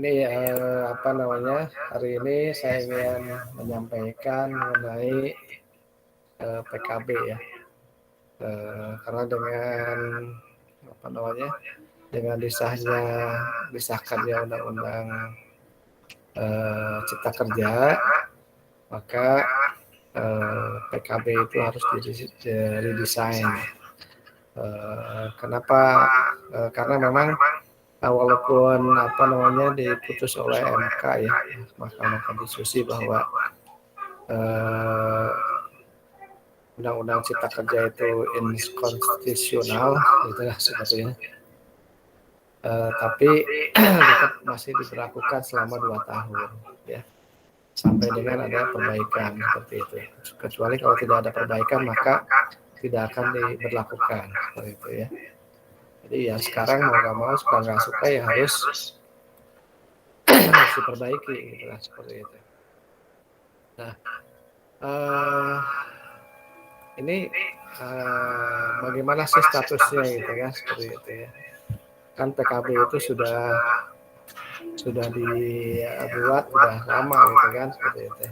Ini apa namanya? Hari ini saya ingin menyampaikan mengenai PKB ya. Karena dengan apa namanya? Dengan disahkannya undang-undang Cipta Kerja, maka PKB itu harus didesain. Kenapa? Karena memang walaupun apa namanya diputus oleh MK ya, Mahkamah Konstitusi bahwa Undang-Undang Cipta Kerja itu inkonstitusional, gitu lah sebetulnya. Tapi tetap masih diberlakukan selama 2 tahun, ya, sampai dengan ada perbaikan seperti itu. Kecuali kalau tidak ada perbaikan maka tidak akan diberlakukan seperti itu ya. Jadi ya sekarang mau nggak mau, suka nggak suka ya harus diperbaiki, gitu lah seperti itu. Nah, ini bagaimana sih statusnya gitu ya, seperti itu ya. Kan PKB itu sudah dibuat sudah lama gitu kan, seperti itu.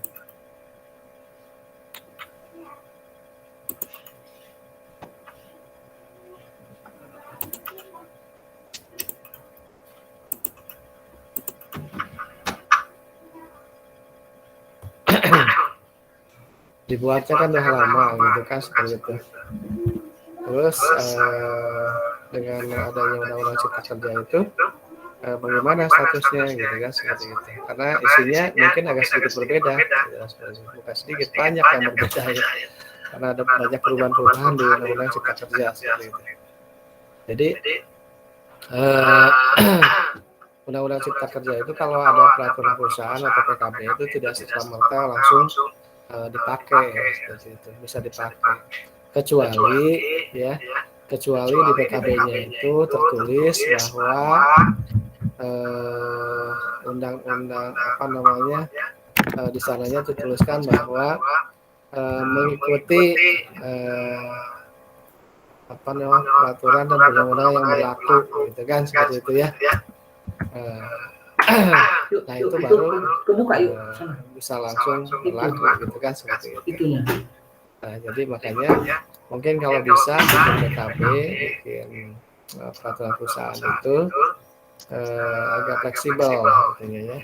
Dibuatnya kan udah lama gitu kan, seperti itu. Terus dengan adanya Undang-Undang Cipta Kerja itu bagaimana statusnya gitu kan, seperti itu. Karena isinya mungkin agak sedikit berbeda, ya, bukan sedikit, banyak yang berbeda ya. Karena ada banyak perubahan-perubahan di Undang-Undang Cipta Kerja seperti itu. Jadi Undang-Undang Cipta Kerja itu kalau ada peraturan perusahaan atau PKB itu tidak serta-merta langsung dipakai ya, seperti itu, bisa dipakai. Kecuali di PKB-nya itu tertulis bahwa undang-undang apa namanya di sananya tertuliskan bahwa mengikuti apa namanya peraturan dan perundang-undangan yang berlaku, gitu kan, seperti itu ya. Nah itu baru bisa langsung berlaku, gitu kan, seperti itu. Nah jadi makanya mungkin kalau bisa bikin PKB, bikin peraturan perusahaan itu agak fleksibel katanya ya.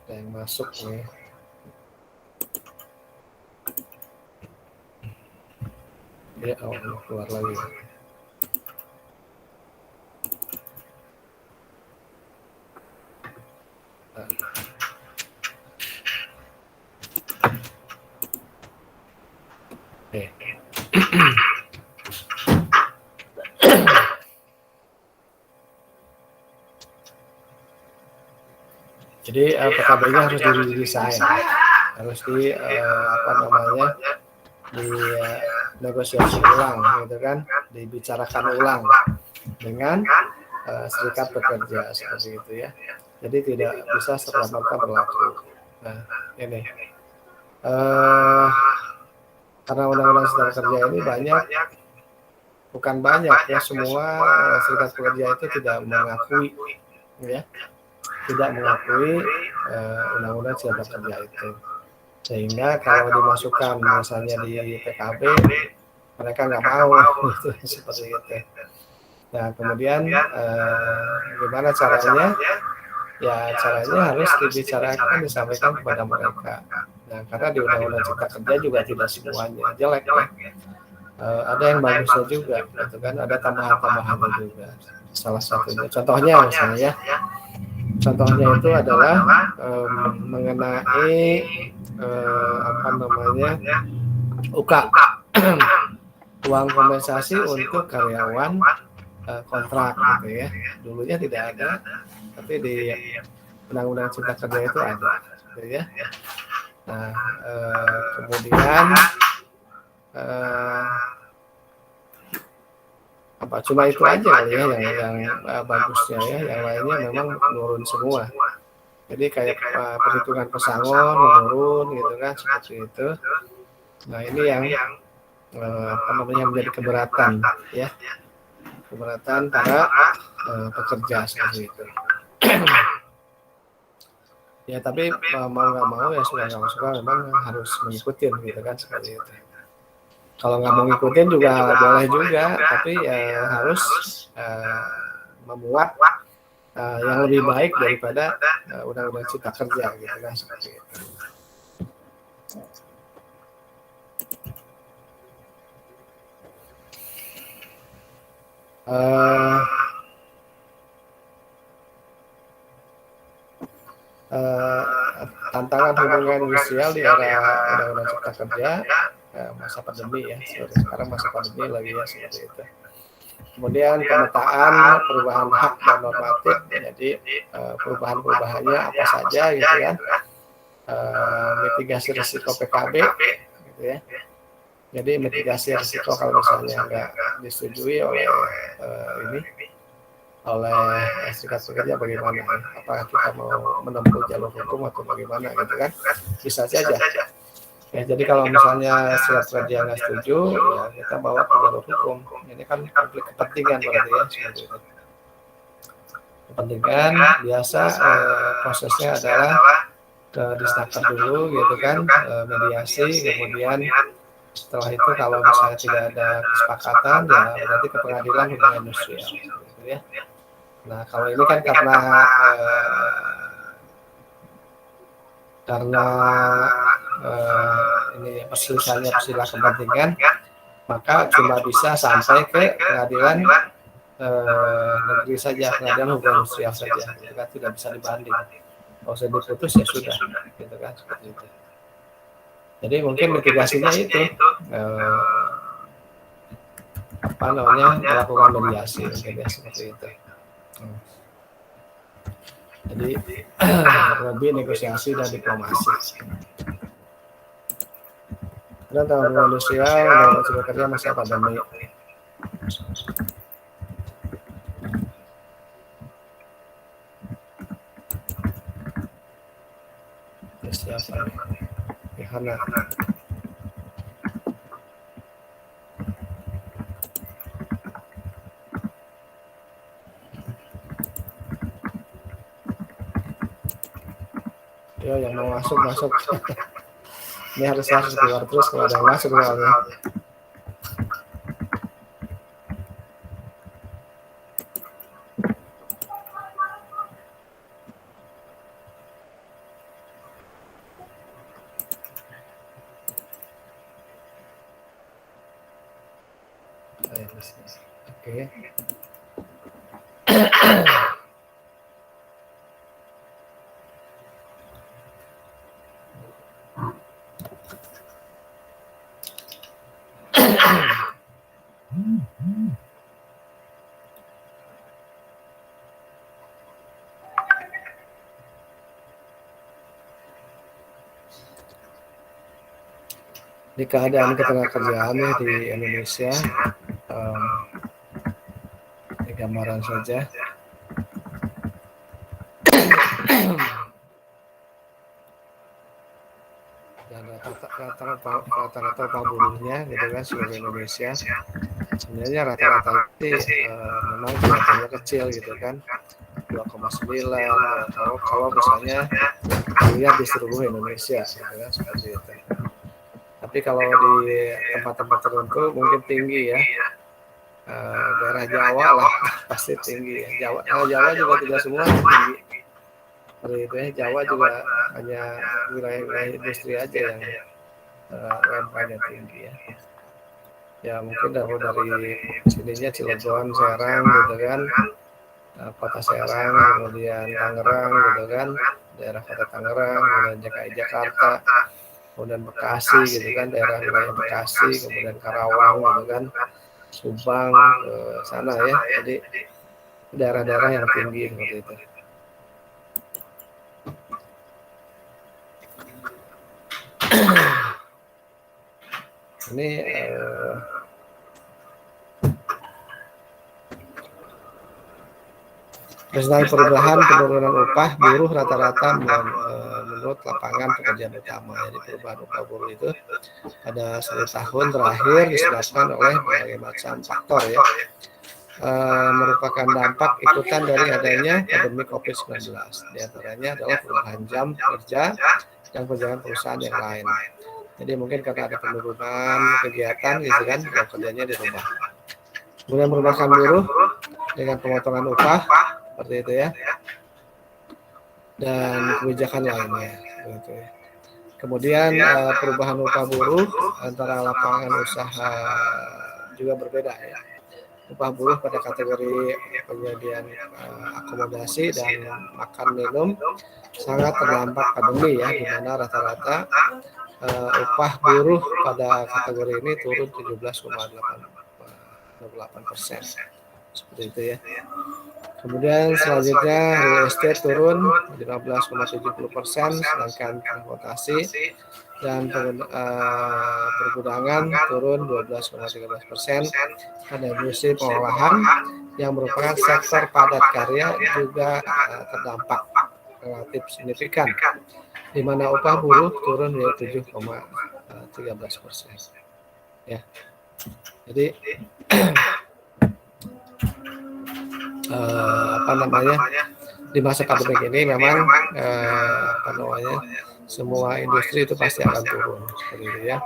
Ada yang masuk nih. Ya, keluar lagi. Jadi PKB-nya harus didesain, harus apa namanya negosiasi ulang, gitu kan, dibicarakan ulang dengan serikat pekerja seperti itu ya. Jadi tidak bisa serta-merta berlaku. Nah ini karena Undang-Undang Cipta Kerja ini bukan banyak ya, semua serikat pekerja itu tidak mengakui ya, tidak mengakui Undang-Undang Cipta Kerja itu, sehingga kalau dimasukkan misalnya di PKB mereka nggak mau gitu, seperti itu. Nah kemudian gimana caranya? Ya caranya harus dibicarakan, disampaikan kepada mereka. Nah karena di Undang-Undang Cipta Kerja juga tidak semuanya jelek ya. Ada yang bagusnya juga, gitu kan, ada tambahan-tambahannya juga. Salah satunya, contohnya misalnya ya, contohnya itu adalah mengenai apa namanya UK, uang kompensasi untuk karyawan kontrak gitu ya. Dulunya tidak ada, tapi di Undang-Undang Cipta Kerja itu ada, gitu ya. Nah kemudian apa cuma itu aja kali ya yang bagusnya ya, yang lainnya memang menurun semua. Jadi kayak perhitungan pesangon menurun, gitu kan, seperti itu. Nah ini yang apa namanya menjadi keberatan ya. keberatan para pekerja seperti itu. Ya tapi mau nggak mau ya suka nggak suka memang harus mengikuti gitu kan seperti itu. Kalau nggak mau ngikutin juga boleh juga, tapi harus memuat yang lebih baik daripada undang-undang cipta kerja gitu kan seperti itu. Tantangan hubungan industrial di era undang-undang cipta kerja masa pandemi ya, sekarang masa pandemi lagi ya seperti itu. Kemudian pemetaan perubahan hak dan normatif, jadi perubahan-perubahannya apa saja gitu kan, mitigasi risiko PKB gitu ya. Jadi mitigasi risiko kalau misalnya nggak disetujui oleh oleh serikat pekerja bagaimana ya? Apakah kita mau menempuh jalur hukum atau bagaimana gitu kan, bisa saja ya. Jadi kalau misalnya serikat pekerja nggak setuju ya kita bawa ke jalur hukum, ini kan konflik kepentingan berarti ya seperti itu. Kepentingan biasa prosesnya adalah ke disnaker dulu gitu kan, mediasi, kemudian setelah itu kalau misalnya tidak ada kesepakatan ya berarti ke pengadilan hubungan industrial gitu ya. Nah kalau ini kan karena ini perselisihannya persilah kepentingan, maka cuma bisa sampai ke pengadilan negeri saja, pengadilan hubungan industrial saja, gitu kan, tidak bisa dibanding. Kalau sudah diputus ya sudah, gitu kan, seperti itu. Jadi mungkin mitigasinya itu melakukan mediasi seperti itu. Jadi lebih negosiasi dan diplomasi. Dan tahun industrial dan cipta kerja masa pandemi. Siapa? Hana. Yo, yang mau masuk. Ini harus keluar terus kalau ada yang masuk soalnya. Oke. Di keadaan ketenagakerjaan di Indonesia, di gambaran saja. Dan rata-rata upah buruhnya gitu kan seluruh Indonesia sebenarnya rata-rata memang kelihatannya kecil gitu kan, 2,9 kalau misalnya dilihat di seluruh Indonesia gitu kan seperti itu. Tapi kalau di tempat-tempat tertentu mungkin tinggi ya, daerah Jawa lah pasti tinggi ya. Jawa juga tidak semua tinggi. Seperti itu ya, Jawa juga hanya wilayah industri aja yang UMP-nya tinggi ya. Ya mungkin dari sininya Cilegon, Serang gitu kan, Kota Serang, kemudian Tangerang gitu kan, daerah Kota Tangerang, kemudian DKI Jakarta, kemudian Bekasi gitu kan, daerah wilayah Bekasi, kemudian Karawang gitu kan, Subang sana ya. Jadi daerah-daerah yang tinggi seperti itu. Ini tentang penurunan upah buruh rata-rata menurut lapangan pekerjaan utama. Jadi perubahan upah buruh itu pada 1 tahun terakhir disebabkan oleh berbagai macam faktor ya. merupakan dampak ikutan dari adanya pandemi COVID-19. Di antaranya adalah perubahan jam kerja dan perjalanan perusahaan yang lain. Jadi mungkin karena ada penurunan kegiatan gitu kan, jam kerjanya dirubah. Kemudian merubahkan buruh dengan pemotongan upah seperti itu ya, dan kebijakan lainnya. Gitu ya. Kemudian perubahan upah buruh antara lapangan usaha juga berbeda ya. Upah buruh pada kategori penyediaan akomodasi dan makan minum sangat terdampak pandemi ya, di mana rata-rata upah buruh pada kategori ini turun 17,8%. Seperti itu ya. Kemudian selanjutnya real estate turun 15,70%, sedangkan transportasi dan pergudangan turun 12,13%. Dan industri pengolahan yang merupakan sektor padat karya juga terdampak relatif signifikan, di mana upah buruh turun dari 7,13%. Ya, jadi di masa pandemi ini memang semua industri itu pasti akan turun seperti itu ya.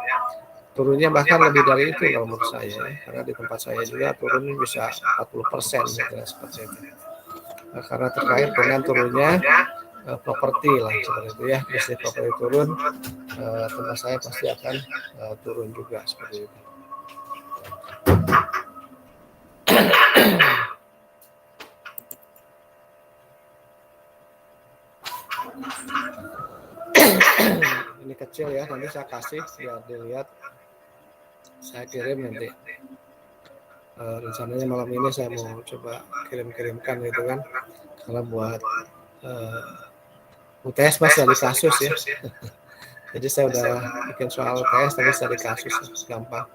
Turunnya bahkan lebih dari itu kalau menurut saya, karena di tempat saya juga turun bisa 40% gitu, seperti itu. Karena terkait dengan turunnya properti lah seperti itu ya, bisnis properti turun, tempat saya pasti akan turun juga seperti itu. Ini kecil ya, nanti saya kasih biar dilihat, saya kirim nanti. Rencananya malam ini saya mau coba kirimkan gitu kan, karena buat UTS masih ada kasus ya. Jadi saya udah bikin soal UTS tapi ada kasus, gampang.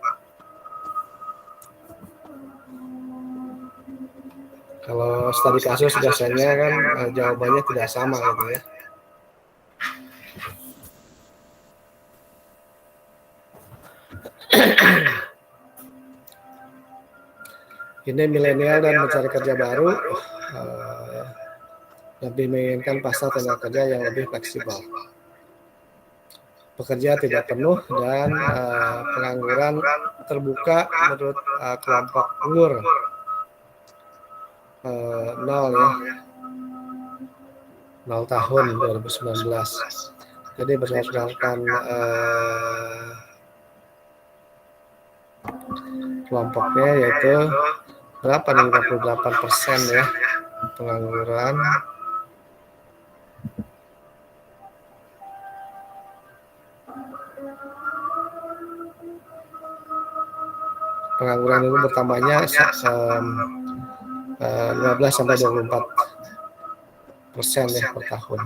Kalau studi kasus biasanya kan jawabannya tidak sama gitu ya. Ini milenial dan mencari kerja baru lebih menginginkan pasar tenaga kerja yang lebih fleksibel. Pekerja tidak penuh dan pengangguran terbuka menurut kelompok umur 0 ya, 0 tahun 2019. Jadi berdasarkan kelompoknya yaitu berapa nih, 58% ya pengangguran. Pengangguran itu bertambahnya 15-24% ya per tahun.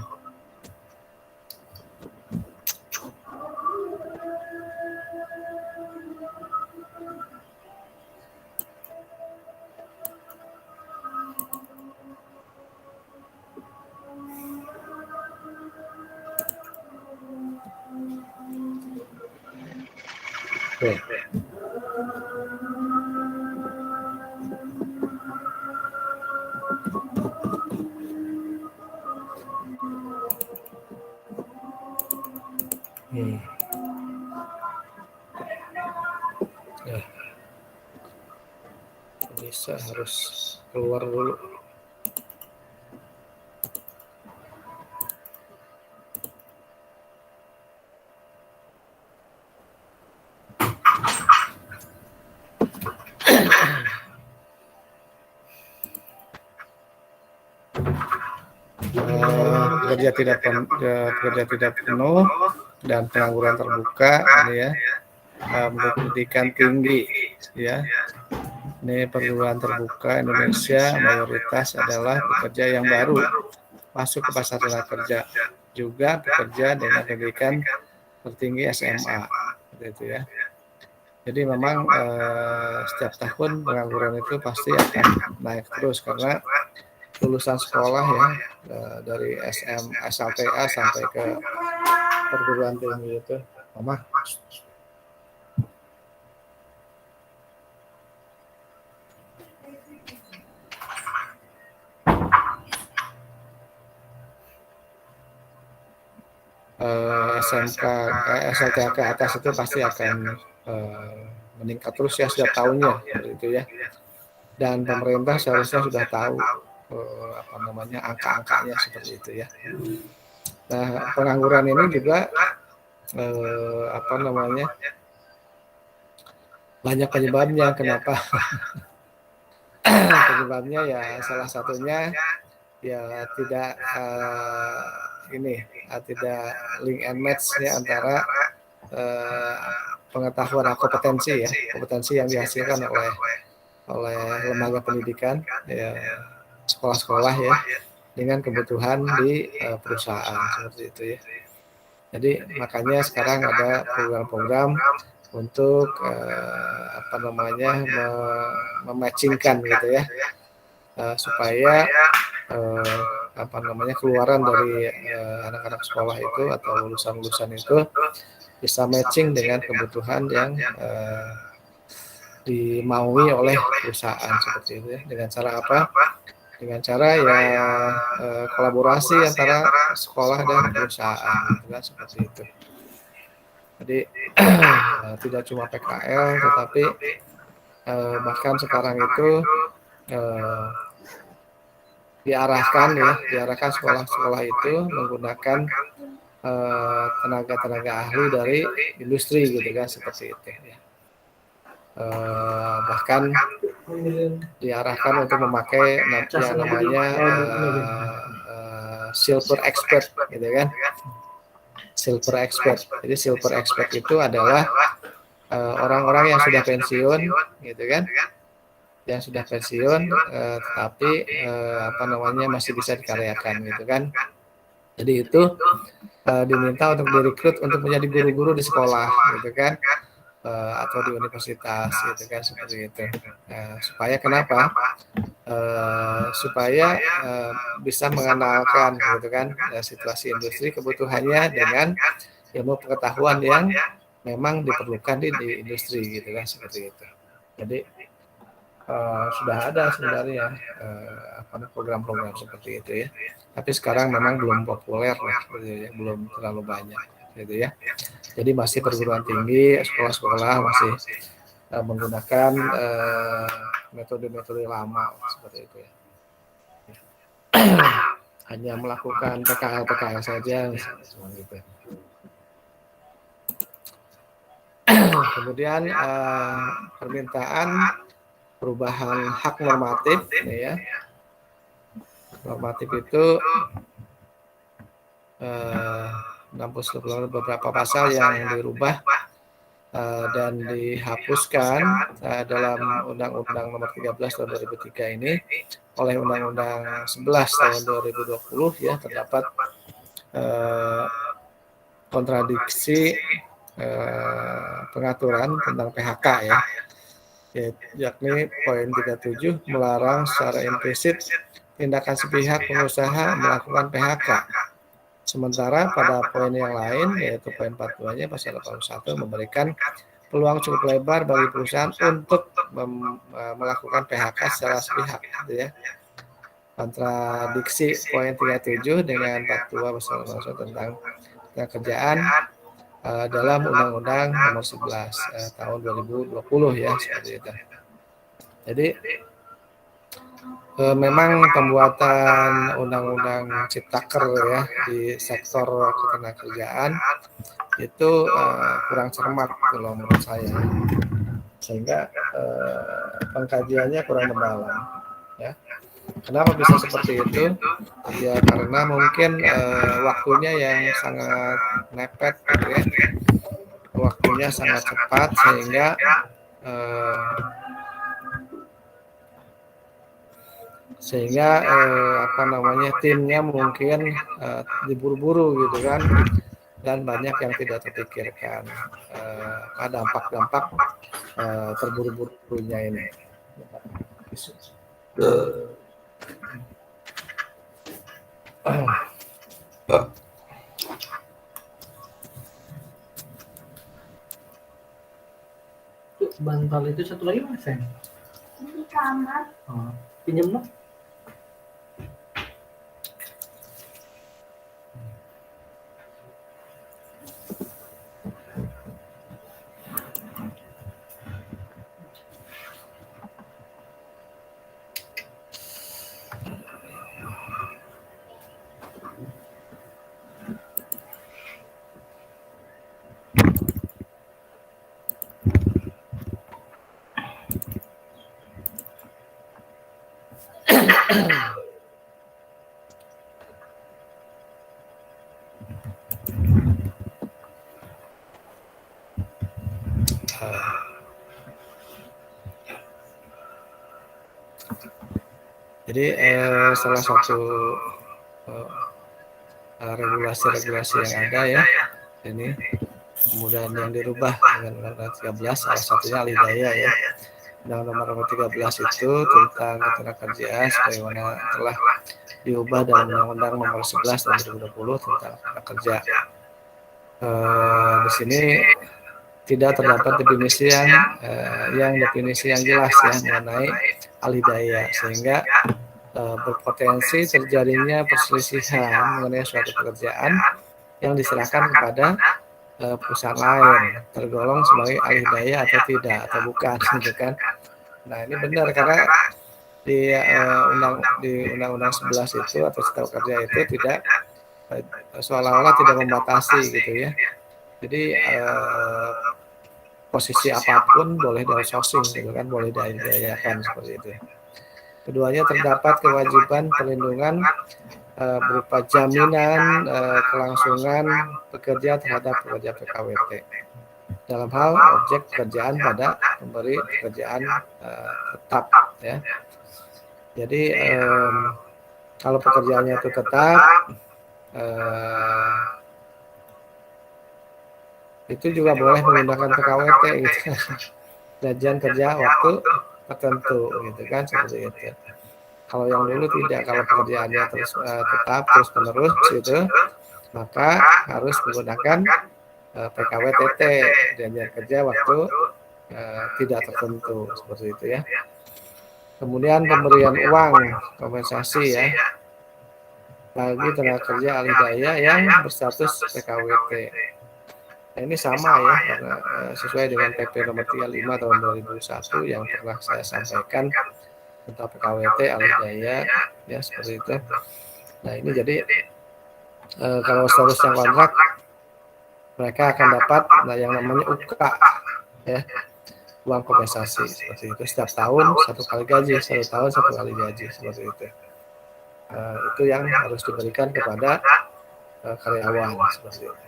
Oke. Ya. Bisa harus keluar dulu. Pekerja tidak penuh dan pengangguran terbuka ini ya, pendidikan tinggi ya. Ini perguruan terbuka Indonesia mayoritas adalah pekerja yang baru masuk ke pasar tenaga kerja, juga pekerja dengan pendidikan tertinggi SMA gitu ya. Jadi memang setiap tahun pengangguran itu pasti akan naik terus karena lulusan sekolah ya, dari SLTA sampai ke perguruan tinggi itu, Mama. SMK, SLTA ke atas itu pasti akan meningkat terus ya setiap tahunnya, gitu ya. Dan pemerintah seharusnya sudah tahu apa namanya angka-angkanya seperti itu ya. Nah, pengangguran ini juga apa namanya banyak penyebabnya. Kenapa? Penyebabnya ya salah satunya ya tidak tidak link and match ya antara pengetahuan atau kompetensi yang dihasilkan oleh lembaga pendidikan ya, sekolah-sekolah ya dengan kebutuhan di perusahaan seperti itu ya. Jadi makanya sekarang ada program-program untuk apa namanya mematchingkan gitu ya supaya apa namanya keluaran dari anak-anak sekolah itu atau lulusan-lulusan itu bisa matching dengan kebutuhan yang dimaui oleh perusahaan seperti itu ya. Dengan cara apa? Dengan cara ya kolaborasi antara sekolah dan perusahaan gitu kan, seperti itu. Jadi tidak cuma PKL tetapi bahkan sekarang itu diarahkan sekolah-sekolah itu menggunakan tenaga-tenaga ahli dari industri gitu kan, seperti itu ya. Bahkan diarahkan untuk memakai yang namanya silver expert gitu kan. Silver expert. Jadi silver expert itu adalah orang-orang yang sudah pensiun gitu kan. Yang sudah pensiun tetapi apa namanya masih bisa dikaryakan gitu kan. Jadi itu diminta untuk direkrut untuk menjadi guru-guru di sekolah gitu kan. Atau di universitas gitu kan, seperti itu. Supaya kenapa? Supaya bisa mengenalkan gitu kan situasi industri, kebutuhannya dengan ilmu pengetahuan yang memang diperlukan di industri gitu kan, seperti itu. Jadi sudah ada sebenarnya program-program seperti itu ya. Tapi sekarang memang belum populer lah, gitu ya, belum terlalu banyak gitu ya. Jadi masih perguruan tinggi, sekolah-sekolah masih menggunakan metode-metode lama seperti itu ya. Hanya melakukan PKL saja misalnya gitu. Kemudian permintaan perubahan hak normatif ya. Normatif itu 60 beberapa pasal yang dirubah dan dihapuskan dalam Undang-Undang Nomor 13 Tahun 2003 ini oleh Undang-Undang 11 Tahun 2020 ya, terdapat kontradiksi pengaturan tentang PHK ya, yakni poin 37 melarang secara implisit tindakan sepihak pengusaha melakukan PHK. Sementara pada poin yang lain, yaitu poin 42-nya pasal 81 memberikan peluang cukup lebar bagi perusahaan untuk melakukan PHK secara sepihak, gitu ya. Kontradiksi poin 37 dengan 42 pasal 81 tentang kerjaan dalam Undang-Undang Nomor 11 tahun 2020 ya, seperti itu. Jadi memang pembuatan undang-undang Ciptaker ya di sektor ketenagakerjaan itu kurang cermat kalau menurut saya, sehingga pengkajiannya kurang mendalam ya. Kenapa bisa seperti itu? Ya karena mungkin waktunya yang sangat mepet gitu ya, waktunya sangat cepat sehingga apa namanya timnya mungkin diburu-buru gitu kan, dan banyak yang tidak terpikirkan dampak-dampak terburu-burunya ini. Bantal itu satu lagi mas ya? Di kamar. Oh, pinjam dong. Jadi salah satu regulasi-regulasi yang ada ya ini kemudian yang dirubah dengan Undang-Undang 13 salah satunya Al-Hidayah ya. Undang-Undang nomor 13 itu tentang ketenagakerjaan sebagaimana telah diubah dalam Undang-Undang nomor 11 tahun 2020 tentang tenaga kerja. Di sini tidak terdapat definisi yang jelas ya mengenai Al-Hidayah sehingga berpotensi terjadinya perselisihan mengenai suatu pekerjaan yang diserahkan kepada perusahaan lain tergolong sebagai Al-Hidayah atau tidak atau bukan gitu kan. Nah ini benar karena di Undang-Undang 11 itu atau Cipta Kerja itu tidak seolah-olah tidak membatasi gitu ya. Jadi posisi apapun boleh di-outsourcing gitu kan, boleh dialihkan seperti itu. Keduanya terdapat kewajiban perlindungan berupa jaminan kelangsungan pekerja terhadap pekerja PKWT dalam hal objek pekerjaan pada pemberi pekerjaan tetap ya. Jadi kalau pekerjaannya itu tetap itu juga boleh menggunakan PKWT gitu. Gajian kerja waktu tertentu gitu kan seperti itu. Kalau yang dulu tidak, kalau pekerjaannya terus tetap terus menerus gitu, maka harus menggunakan PKWTT gajian kerja waktu tidak tertentu seperti itu ya. Kemudian pemberian uang kompensasi ya bagi tenaga kerja Al-Hidayah yang berstatus PKWT. Nah, ini sama ya karena sesuai dengan PP nomor 35 tahun 2001 yang pernah saya sampaikan tentang PKWT Al-Hidayah ya seperti itu. Nah ini jadi kalau statusnya kontrak mereka akan dapat yang namanya UK ya, uang kompensasi seperti itu setiap tahun satu kali gaji, satu tahun satu kali gaji seperti itu. Itu yang harus diberikan kepada karyawan seperti itu.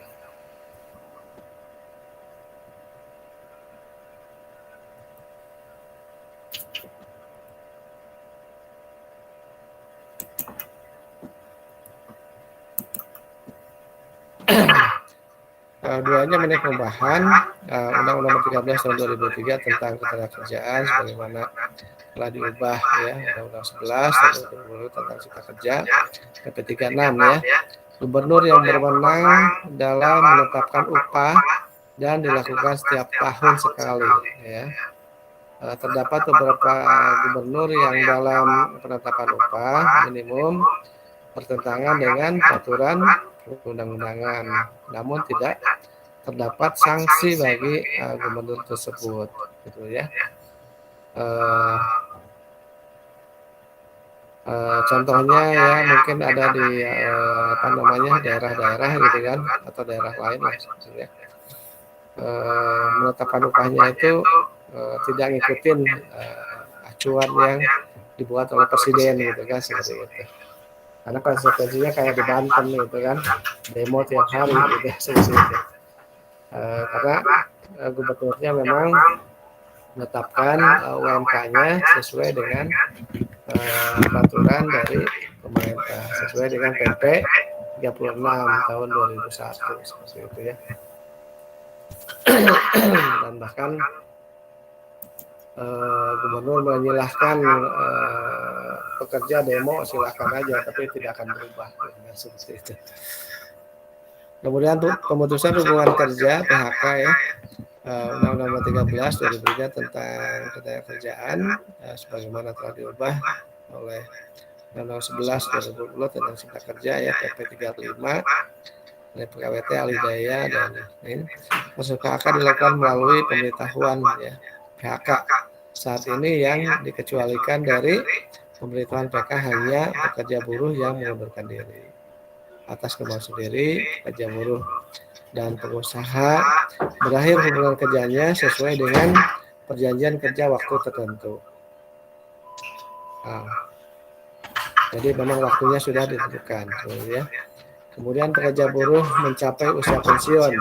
Keduanya mengenai perubahan Undang-Undang Nomor 13 Tahun 2003 tentang ketenagakerjaan sebagaimana telah diubah ya Undang-Undang 11 Tahun 2020 tentang Cipta Kerja PP 36 ya. Gubernur yang berwenang dalam menetapkan upah dan dilakukan setiap tahun sekali ya. Terdapat beberapa gubernur yang dalam penetapan upah minimum bertentangan dengan peraturan perundang-undangan, namun tidak terdapat sanksi bagi gubernur tersebut, gitu ya. Contohnya ya mungkin ada di daerah-daerah gitu kan atau daerah lain lah sebetulnya. Menetapkan upahnya itu tidak ngikutin acuan yang dibuat oleh presiden gitu kan seperti itu. Karena konsekuensinya kayak di Banten gitu kan, demo tiap hari gitu seperti itu. Karena gubernurnya memang menetapkan UMK-nya sesuai dengan peraturan dari pemerintah, sesuai dengan PP 36 tahun 2001 seperti itu ya. Dan bahkan gubernur menyilahkan pekerja demo silahkan aja, tapi tidak akan berubah seperti itu. Kemudian untuk pemutusan hubungan kerja PHK ya, Undang-Undang Nomor 13 2003 tentang ketenagakerjaan sebagaimana telah diubah oleh Undang-Undang 11 2020 tentang Cipta Kerja ya PP 35 oleh PKWT Al-Hidayah dan ini masuk PHK dilakukan melalui pemberitahuan ya PHK saat ini yang dikecualikan dari pemberitahuan PK hanya pekerja buruh yang mengundurkan diri atas kemauan sendiri. Pekerja buruh dan pengusaha berakhir hubungan kerjanya sesuai dengan perjanjian kerja waktu tertentu. Jadi memang waktunya sudah ditentukan, ya. Kemudian pekerja buruh mencapai usia pensiun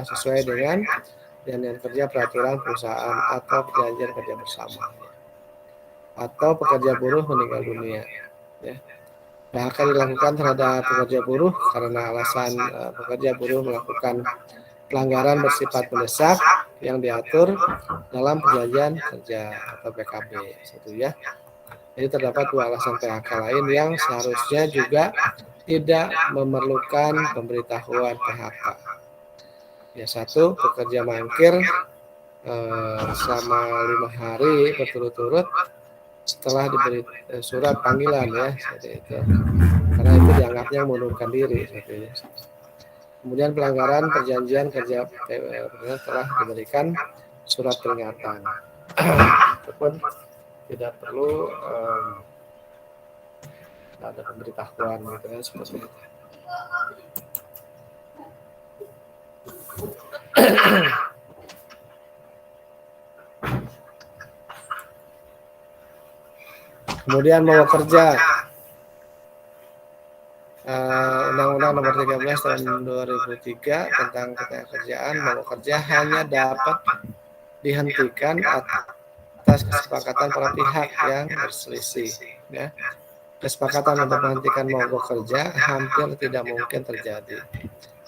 sesuai dengan kerja peraturan perusahaan atau perjanjian kerja bersama, atau pekerja buruh meninggal dunia, ya. PHK dilakukan terhadap pekerja buruh karena alasan pekerja buruh melakukan pelanggaran bersifat mendesak yang diatur dalam perjanjian kerja atau PKB, satu ya. Jadi terdapat dua alasan PHK lain yang seharusnya juga tidak memerlukan pemberitahuan PHK. Ya, satu, pekerja mangkir selama 5 hari berturut-turut setelah diberi surat panggilan, ya, seperti itu. Karena itu dianggapnya mengundurkan diri, seperti itu. Kemudian pelanggaran perjanjian kerja telah diberikan surat peringatan. Ataupun tidak perlu ada pemberitahuan, gitu ya, seperti itu. Kemudian mau kerja, Undang-Undang Nomor 13 Tahun 2003 tentang ketenagakerjaan, mau kerja hanya dapat dihentikan atas kesepakatan para pihak yang berselisih, ya. Kesepakatan untuk menghentikan mogok kerja hampir tidak mungkin terjadi.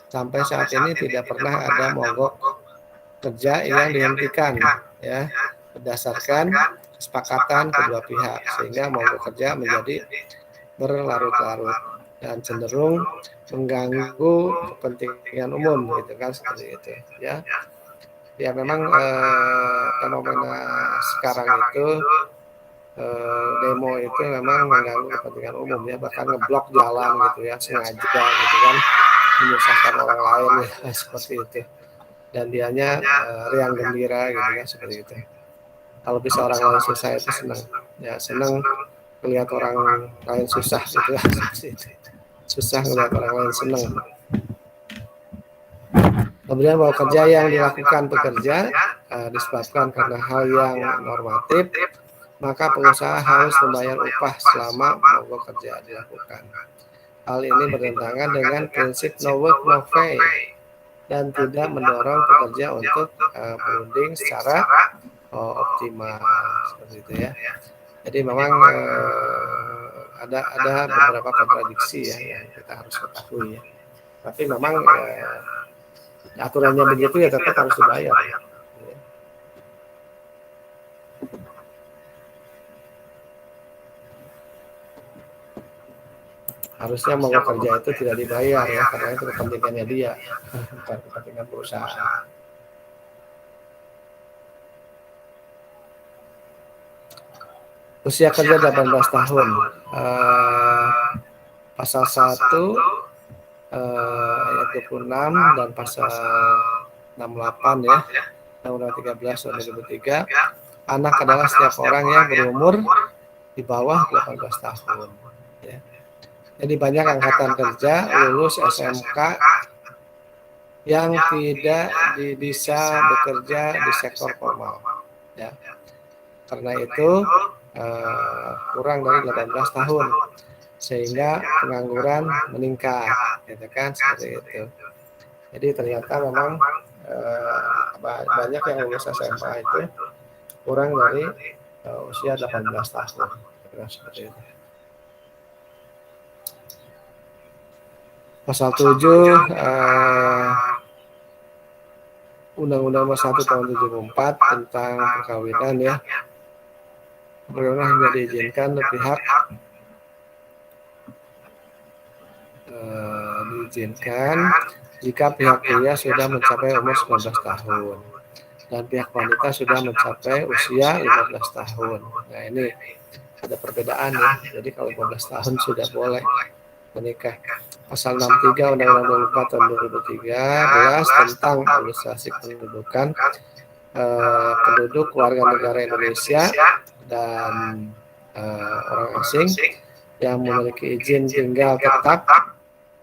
Sampai saat ini tidak pernah ada mogok kerja yang dihentikan, ya, berdasarkan kesepakatan kedua pihak, sehingga mogok kerja menjadi berlarut-larut dan cenderung mengganggu kepentingan umum, gitu kan, seperti itu, ya. Ya memang fenomena sekarang itu demo itu memang mengganggu kepentingan umum, ya, bahkan ngeblok jalan, gitu ya, sengaja, gitu kan, menyusahkan orang lain, ya, seperti itu. Dan dianya riang gembira, gitu kan, seperti itu. Kalau bisa orang lain susah itu senang, ya, senang melihat orang lain susah, gitu ya, seperti itu. Susah melihat orang lain senang. Kemudian bahwa kerja yang dilakukan pekerja disebabkan karena hal yang normatif, maka pengusaha harus membayar upah selama mogok kerja dilakukan. Hal ini bertentangan dengan prinsip no work no pay dan tidak mendorong pekerja untuk berunding secara optimal, seperti itu, ya. Jadi memang ada beberapa kontradiksi, ya, yang kita harus ketahui, ya. Tapi memang aturannya begitu, ya, tetap harus dibayar, ya. Harusnya mogok kerja itu tidak dibayar, ya, karena itu kepentingannya dia, bukan kepentingan perusahaan. Usia kerja 18 tahun. Pasal 1 ayat 26 dan pasal 68, ya, Undang-Undang 13 tahun 2003, anak adalah setiap orang yang berumur di bawah 18 tahun, ya. Jadi banyak angkatan kerja lulus SMK yang tidak bisa bekerja di sektor formal, ya. Karena itu kurang dari 18 tahun, sehingga pengangguran meningkat, gitu kan, seperti itu. Jadi ternyata memang banyak yang lulus SMA itu kurang dari usia 18 tahun, seperti itu. Pasal 7 Undang-Undang Nomor 1 Tahun 74 tentang perkawinan, ya. Perkawinan hanya diizinkan pihak jika pihak pria sudah mencapai umur 19 tahun dan pihak wanita sudah mencapai usia 15 tahun. Nah, ini ada perbedaan, ya. Jadi kalau 15 tahun sudah boleh menikah. Pasal 63 Undang-Undang 24 tahun 2013 tentang administrasi kependudukan, penduduk warga negara Indonesia dan orang asing yang memiliki izin tinggal tetap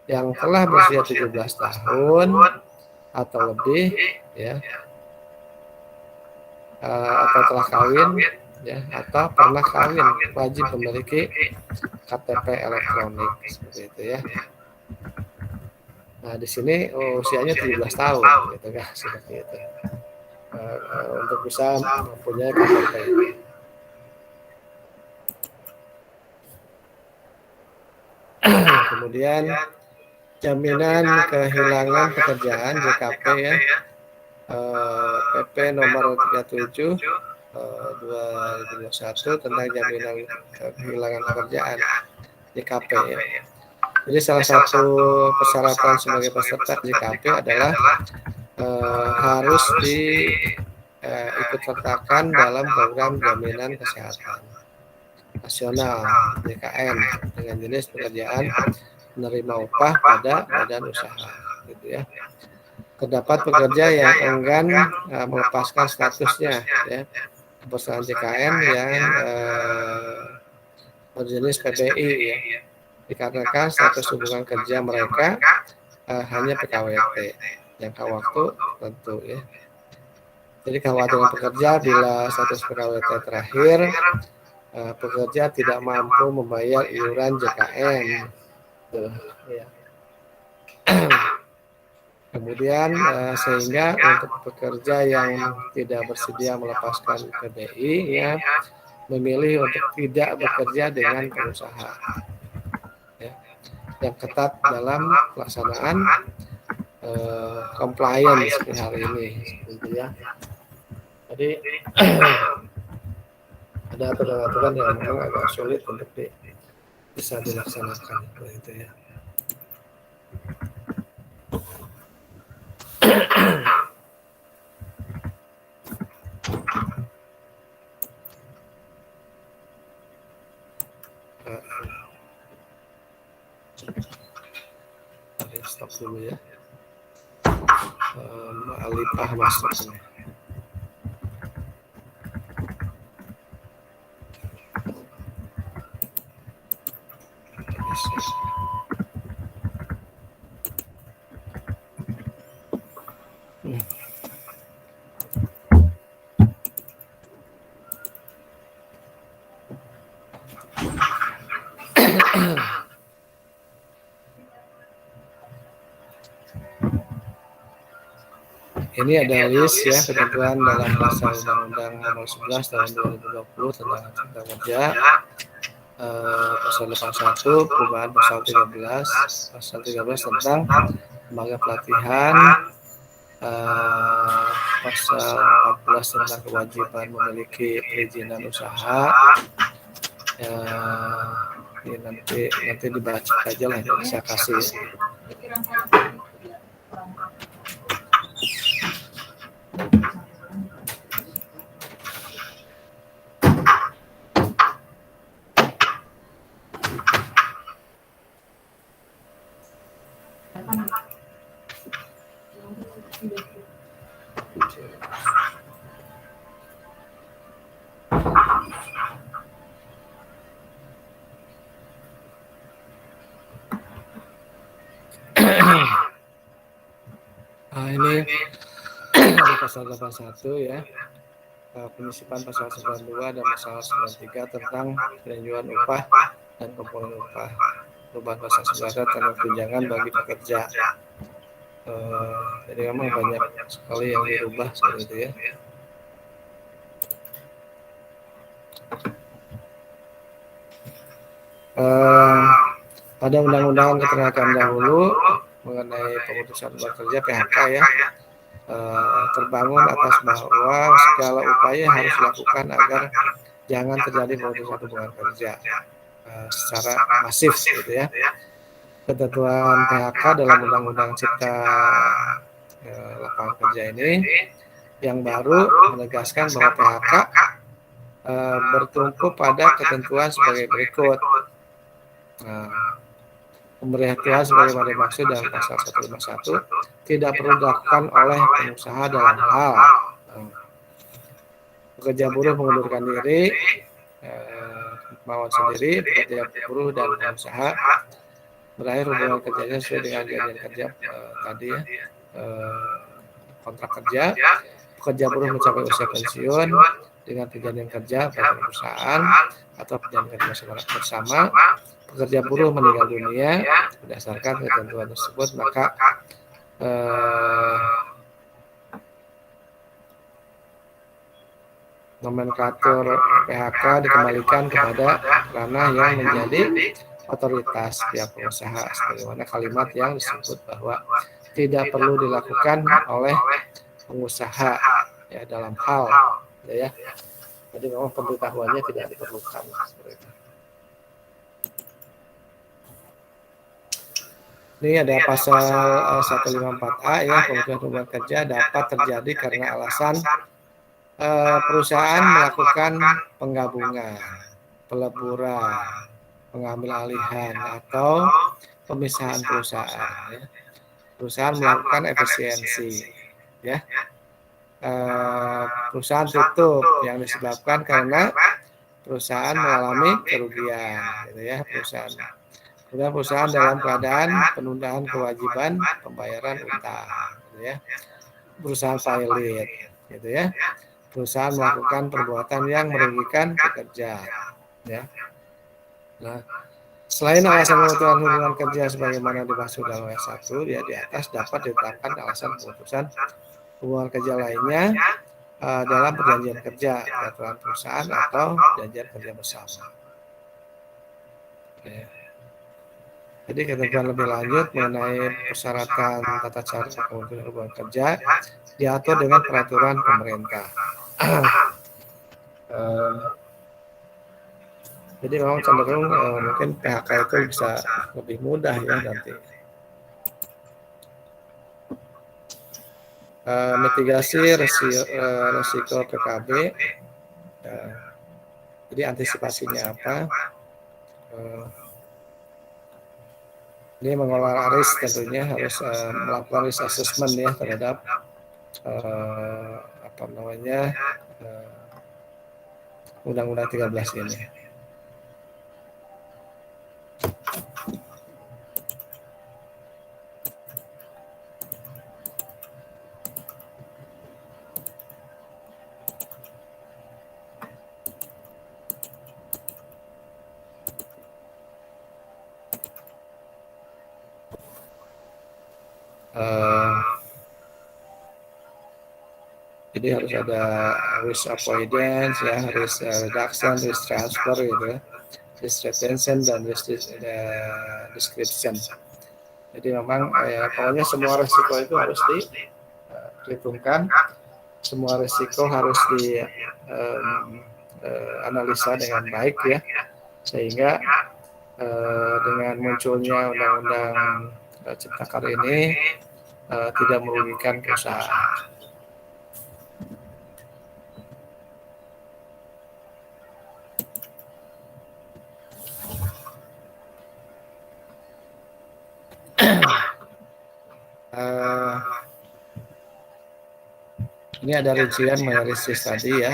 yang telah berusia 17 tahun atau lebih, ya, atau telah kawin ya, atau pernah kawin wajib memiliki KTP elektronik seperti itu ya. Nah, di sini usianya 17 tahun gitu kan, seperti itu. Untuk bisa mempunyai KTP. Kemudian jaminan kehilangan pekerjaan JKP ya, PP nomor 37 2021 tentang jaminan kehilangan pekerjaan JKP ya. Jadi salah satu persyaratan sebagai peserta JKP adalah harus diikut sertakan dalam program jaminan kesehatan nasional JKN dengan jenis pekerjaan menerima upah pada badan usaha gitu ya. Terdapat pekerja yang enggan melepaskan statusnya ya, perusahaan JKN yang berjenis PBI ya, dikarenakan status hubungan kerja mereka hanya PKWT jangka waktu tertentu ya. Jadi kekhawatiran pekerja bila status PKWT terakhir, pekerja tidak mampu membayar iuran JKN. Tuh, ya. Kemudian sehingga untuk pekerja yang tidak bersedia melepaskan PBI ya, memilih untuk tidak bekerja dengan pengusaha ya, yang ketat dalam pelaksanaan compliance seperti hari ini gitu ya. Jadi ada aturan-aturan yang memang agak sulit untuk bisa dilaksanakan itu ya. Stop dulu ya. Alipah masuk. Ini ada list ya ketentuan dalam pasal Undang-Undang Nomor 11 Tahun 2020 tentang Cipta Kerja, pasal 81, perubahan pasal 13 tentang lembaga pelatihan, pasal 14 tentang kewajiban memiliki perizinan usaha. Ini nanti dibaca aja lah, saya kasih. Nah, ini ada pasal 81 ya, penyisipan pasal 92 dan pasal 93 tentang peninjauan upah dan komponen upah, perubahan pasal 11 tentang tunjangan bagi pekerja. Jadi memang banyak sekali yang dirubah seperti itu ya. Pada undang-undang ketenagaan dahulu mengenai pemutusan hubungan kerja PHK ya, terbangun atas bahwa segala upaya harus dilakukan agar jangan terjadi pemutusan hubungan kerja secara masif gitu ya. Ketentuan PHK dalam Undang-Undang Cipta Lapangan Kerja ini yang baru menegaskan bahwa PHK bertumpu pada ketentuan sebagai berikut. Pemberitahuan sebagaimana dimaksud dalam pasal 151 tidak perlu dilakukan oleh pengusaha dalam hal pekerja buruh mengundurkan diri kemauan sendiri, pekerja buruh dan pengusaha berakhir hubungan kerjanya sesuai dengan janjian kerja tadi ya, kontrak kerja, pekerja buruh mencapai usia pensiun, dengan perjanjian kerja bagi perusahaan atau perjanjian kerja bersama, pekerja buruh meninggal dunia berdasarkan ketentuan tersebut, maka nomenklatur PHK dikembalikan kepada ranah yang menjadi otoritas pihak pengusaha, sebagaimana kalimat yang disebut bahwa tidak perlu dilakukan oleh pengusaha ya dalam hal ya. Jadi memang pemberitahuannya tidak diperlukan seperti itu. Ini ada pasal 154A ya, pemutusan hubungan kerja dapat terjadi karena alasan perusahaan melakukan penggabungan, peleburan, pengambil alihan atau pemisahan perusahaan. Ya. Perusahaan melakukan efisiensi, ya. Perusahaan tutup yang disebabkan karena perusahaan mengalami kerugian, gitu ya. Kemudian perusahaan dalam keadaan penundaan kewajiban pembayaran utang, gitu ya. Perusahaan pilot, gitu ya. Perusahaan melakukan perbuatan yang merugikan pekerja, ya. Nah, selain alasan pemutusan hubungan kerja sebagaimana dimaksud dalam ayat 1 ya di atas, dapat ditetapkan alasan pemutusan hubungan kerja lainnya dalam perjanjian kerja, peraturan perusahaan atau perjanjian kerja bersama. Ya. Jadi ketentuan lebih lanjut mengenai persyaratan tata cara pemutusan hubungan kerja diatur dengan peraturan pemerintah. Jadi memang cenderung mungkin PHK itu bisa lebih mudah ya nanti. Mitigasi resiko PKB. Jadi antisipasinya apa? Ini mengelola risk tentunya harus melakukan risk assessment ya terhadap Undang-Undang 13 ini. Jadi harus ada risk avoidance ya, risk reduction, risk transfer gitu, risk retention dan risk description. Jadi memang ya pokoknya semua risiko itu harus diperhitungkan, semua risiko harus dianalisa dengan baik ya, sehingga dengan munculnya Undang-Undang Ciptaker ini tidak merugikan perusahaan. Ini ada rincian mengenai risk tadi ya.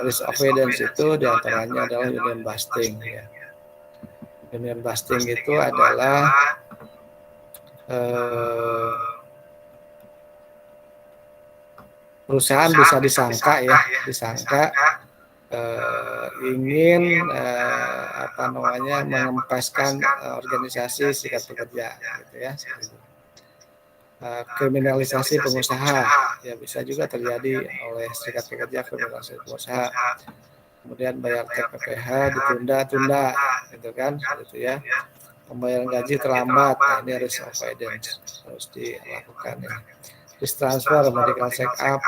Risk avoidance itu diantaranya adalah union busting ya. Union busting itu adalah perusahaan bisa disangka ingin mengempaskan organisasi serikat pekerja gitu ya. Kriminalisasi pengusaha ya bisa juga terjadi oleh serikat pekerja, kriminalisasi pengusaha, kemudian bayar TPPH ditunda-tunda gitu kan, gitu ya, pembayaran gaji terlambat, nah ini risk avoidance harus dilakukan ya. Risk transfer, medical check up,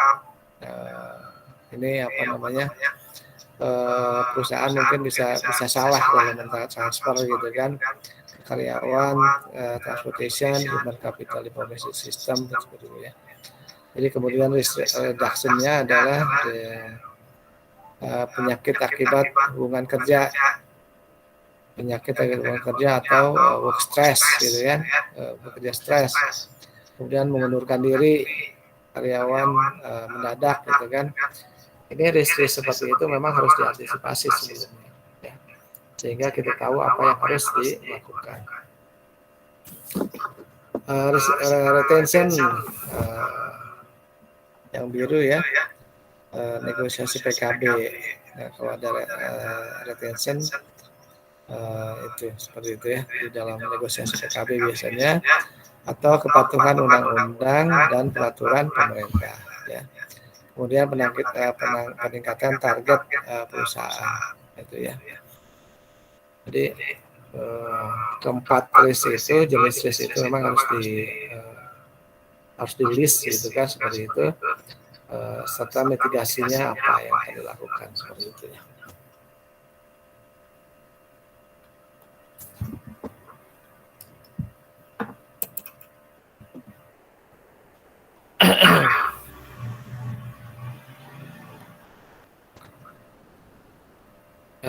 ini perusahaan mungkin bisa salah dalam transfer gitu kan, karyawan, transportation, human capital information system seperti itu ya. Jadi kemudian risk reduction-nya adalah penyakit akibat hubungan kerja, atau work stress gitu kan, bekerja stres, kemudian mengundurkan diri karyawan mendadak gitu kan. Ini risk seperti itu memang harus diantisipasi sebelumnya. Sehingga kita tahu apa yang harus dilakukan. Retention yang biru ya, negosiasi PKB. Nah, kalau ada retention itu seperti itu ya di dalam negosiasi PKB biasanya, atau kepatuhan undang-undang dan peraturan pemerintah ya. Kemudian peningkatan target perusahaan itu ya. Jadi keempat list itu, jenis list itu memang harus di list gitu kan, seperti itu, serta mitigasinya apa yang akan dilakukan seperti itu ya.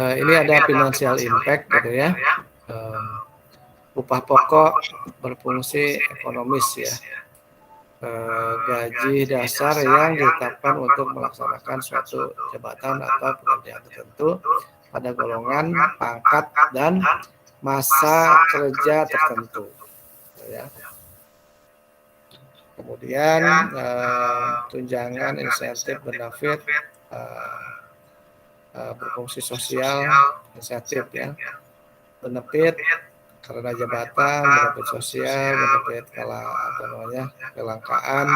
Ini ada financial impact gitu ya. Upah pokok berfungsi ekonomis ya. Gaji dasar yang ditetapkan untuk melaksanakan suatu jabatan atau pekerjaan tertentu pada golongan, pangkat, dan masa kerja tertentu ya. Kemudian tunjangan, insentif, benefit, berfungsi sosial, insentif ya, benefit karena jabatan, benefit sosial, benefit kelangkaan,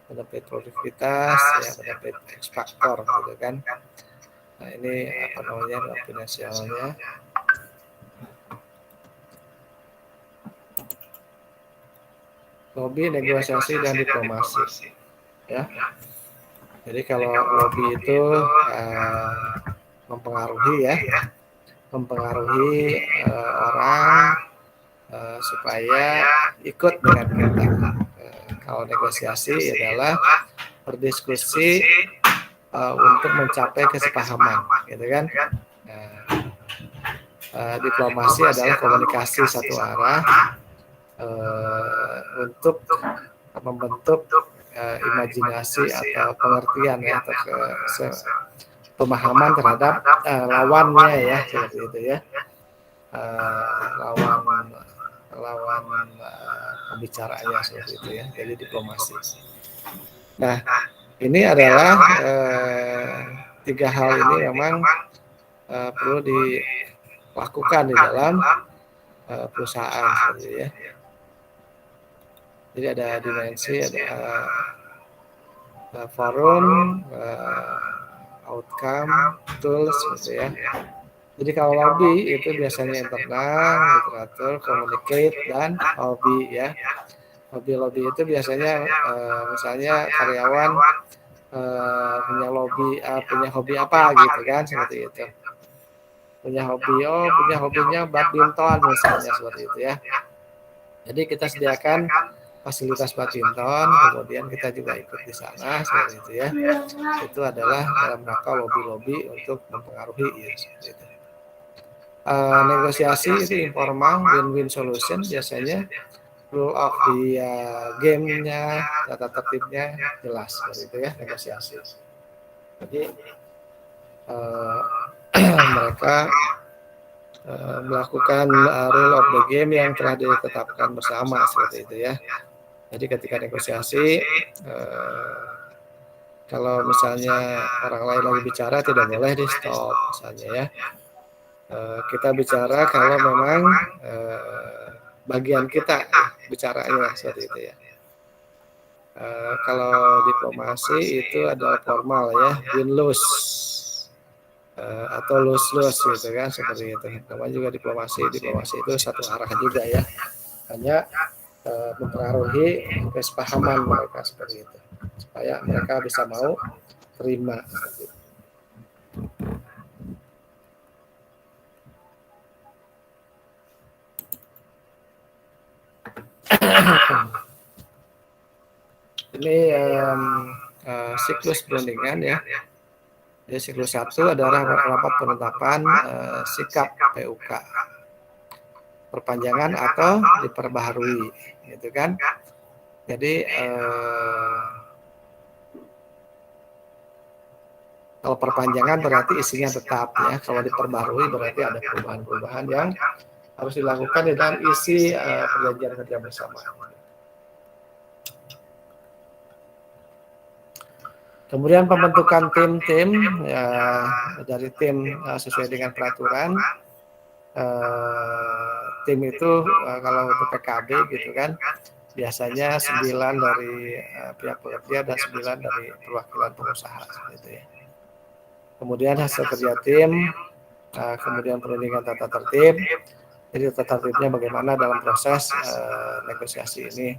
benefit produktivitas, ya, benefit X faktor gitu kan. Nah ini finansialnya. Lobby, negosiasi, dan diplomasi ya. Jadi kalau lobby itu mempengaruhi orang supaya ikut dengan kita. Kalau negosiasi adalah berdiskusi untuk mencapai kesepahaman, gitu kan. Diplomasi adalah komunikasi satu arah untuk membentuk imajinasi atau pengertian ya, atau pemahaman terhadap lawannya ya, seperti itu ya. Lawan pembicaranya seperti itu ya. Jadi diplomasi. Nah, ini adalah tiga hal ini memang perlu dilakukan di dalam perusahaan seperti itu ya. Jadi ada dimensi, ada forum, outcome, tools gitu ya. Jadi kalau lobby itu biasanya internal, literatur, communicate, dan hobby ya. Lobby itu biasanya misalnya karyawan punya hobi apa gitu kan, seperti itu. Punya hobinya badminton misalnya, seperti itu ya. Jadi kita sediakan fasilitas badminton, kemudian kita juga ikut di sana seperti itu ya. Itu adalah dalam rangka lobby untuk mempengaruhi ya, seperti itu. Negosiasi itu informal, win-win solution biasanya. Rule of the game-nya, tata tertibnya jelas seperti itu ya, negosiasi. Jadi mereka melakukan rule of the game yang telah ditetapkan bersama seperti itu ya. Jadi ketika negosiasi, kalau misalnya orang lain lagi bicara tidak boleh di stop misalnya ya. Kita bicara kalau memang bagian kita bicaranya seperti itu ya. Kalau diplomasi itu adalah formal ya, win-lose atau lose-lose gitu kan, seperti itu. Namanya juga diplomasi itu satu arah juga ya. Hanya mempengaruhi kesepahaman mereka seperti itu, supaya mereka bisa mau terima seperti itu. Ini siklus perundingan ya. Jadi siklus 1 adalah rapat penetapan sikap PUK, perpanjangan atau diperbaharui, gitu kan. Jadi kalau perpanjangan berarti isinya tetap ya. Kalau diperbaharui berarti ada perubahan-perubahan yang harus dilakukan di dalam isi perjanjian kerja bersama. Kemudian pembentukan tim-tim ya, dari tim sesuai dengan peraturan. Tim itu kalau untuk PKB gitu kan biasanya 9 dari pihak pekerja dan 9 dari perwakilan pengusaha gitu ya. Kemudian hasil kerja tim, kemudian perundingan tata tertib. Jadi tata tertibnya bagaimana dalam proses negosiasi ini.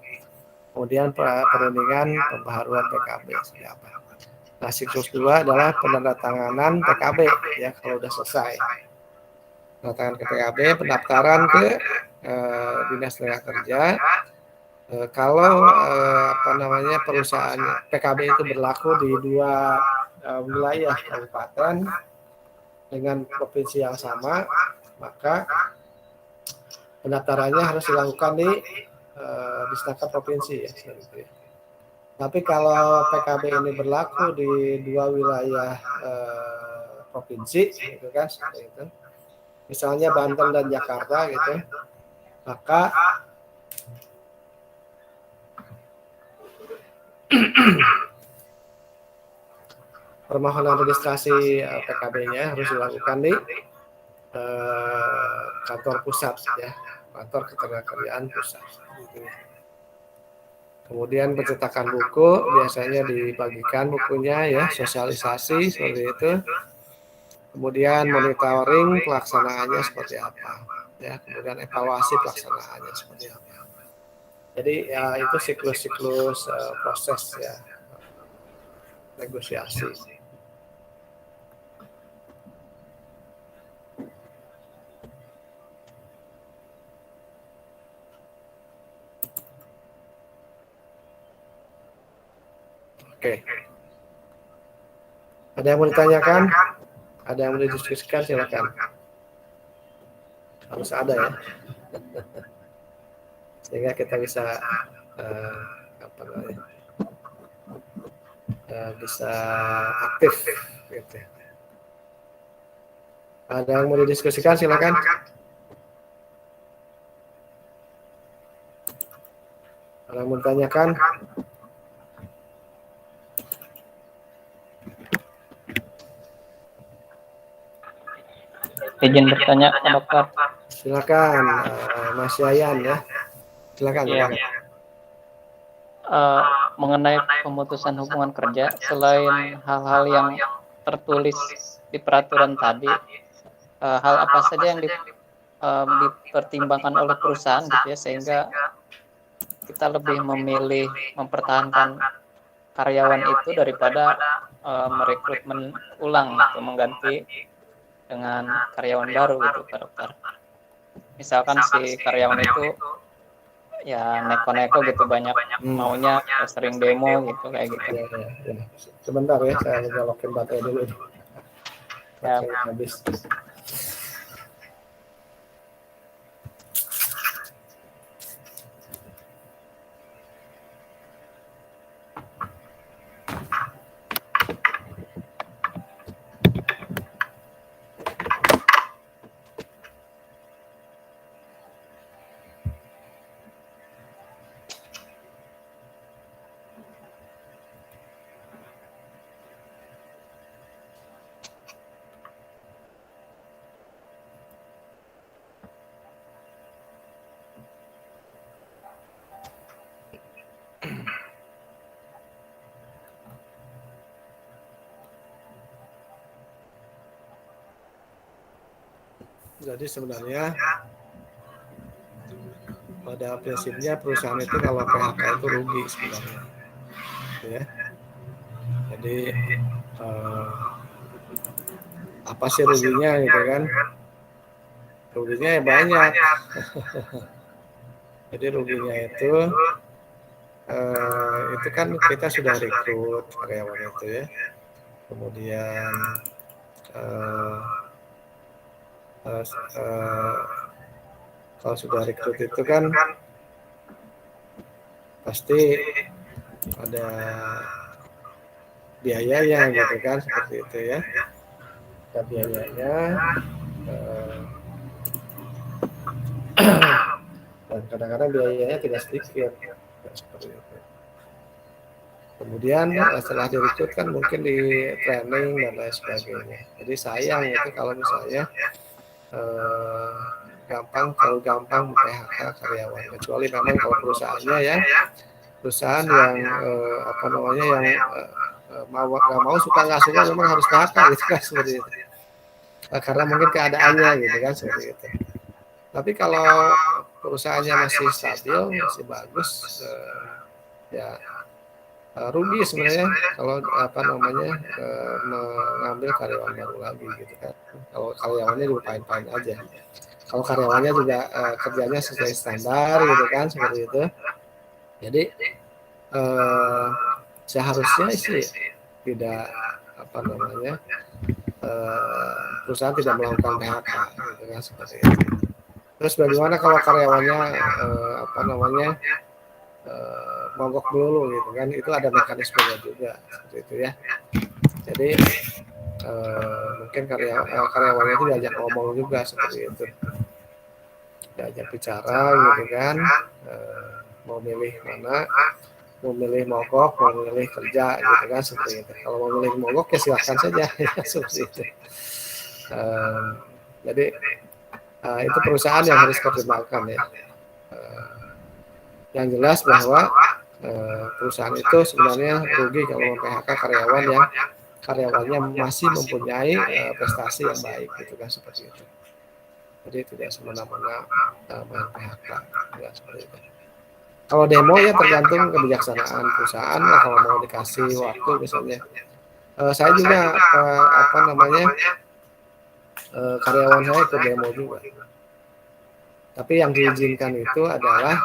Kemudian perundingan pembaharuan PKB seperti apa. Nah, siklus 2 adalah penandatanganan PKB ya kalau sudah selesai. Penandatangan ke PKB, pendaftaran ke Dinas Tenaga Kerja. Kalau perusahaan PKB itu berlaku di 2 wilayah kabupaten dengan provinsi yang sama, maka pendaftarannya harus dilakukan di Disnaker provinsi ya, seperti itu. Tapi kalau PKB ini berlaku di 2 wilayah provinsi, gitu kan, seperti itu. Misalnya Banten dan Jakarta, gitu, maka permohonan registrasi PKB-nya harus dilakukan di kantor pusat ya, kantor ketenagakerjaan pusat. Gitu. Kemudian pencetakan buku biasanya dibagikan bukunya ya, sosialisasi seperti itu. Kemudian monitoring pelaksanaannya seperti apa ya, kemudian evaluasi pelaksanaannya seperti apa. Jadi ya itu siklus-siklus proses ya negosiasi. Oke. Ada yang mau ditanyakan? Ada yang mau didiskusikan, silakan. Harus ada ya. Sehingga kita bisa bisa aktif gitu. Ada yang mau didiskusikan, silakan. Ada yang mau ditanyakan? Izin bertanya, Pak Dokter. Silakan, Mas Yayan ya. Silakan. Ya. Mengenai pemutusan hubungan kerja, selain hal-hal yang tertulis di peraturan tadi, hal apa saja yang dipertimbangkan oleh perusahaan gitu ya, sehingga kita lebih memilih mempertahankan karyawan itu daripada merekrutmen ulang atau mengganti dengan karyawan baru gitu, Pak Dokter. Misalkan si karyawan itu ya neko-neko gitu, banyak maunya sering demo gitu kayak gitu. Ya. Sebentar ya, saya nyolokin baterai dulu. Ya. Habis. Jadi sebenarnya pada prinsipnya perusahaan itu kalau PHK itu rugi sebenarnya, ya. Jadi apa sih ruginya gitu kan? Ruginya ya banyak. Jadi ruginya itu kan kita sudah rekrut karyawan itu ya. Kemudian kalau sudah rekrut itu kan pasti ada biayanya gitu kan, seperti itu ya. Ada biayanya dan kadang-kadang biayanya tidak sedikit seperti itu. Kemudian setelah direkrut kan mungkin di training dan lain sebagainya. Jadi sayang itu kalau misalnya terlalu gampang PHK karyawan. Kecuali memang kalau perusahaannya ya perusahaan yang apa namanya yang mau nggak mau suka nggak suka memang harus PHK gitu kan seperti itu. Karena mungkin keadaannya gitu kan seperti itu. Tapi kalau perusahaannya masih stabil, masih bagus, ya rugi sebenarnya kalau apa namanya mengambil karyawan baru lagi gitu kan. Kalau karyawannya juga fine-fine aja. Kalau karyawannya juga kerjanya sesuai standar gitu kan seperti itu. Jadi seharusnya sih tidak apa namanya perusahaan tidak melakukan PHK gitu kan seperti itu. Terus bagaimana kalau karyawannya apa namanya mogok dulu gitu kan, itu ada mekanismenya juga seperti itu ya. Jadi mungkin karyawannya itu diajak ngomong juga seperti itu, diajak bicara gitu kan, mau milih mana, mau milih mogok, mau milih kerja gitu kan seperti itu. Kalau mau milih mogok ya silahkan saja ya seperti itu. Jadi itu perusahaan yang harus pertimbangkan ya. Yang jelas bahwa perusahaan itu sebenarnya rugi kalau mem-PHK karyawan yang karyawannya masih mempunyai prestasi yang baik gitu kan seperti itu. Jadi tidak semena-mena main PHK ya, seperti itu. Kalau demo ya tergantung kebijaksanaan perusahaan lah kalau mau dikasih waktu misalnya. Saya juga apa namanya karyawan saya ikut demo juga. Tapi yang diizinkan itu adalah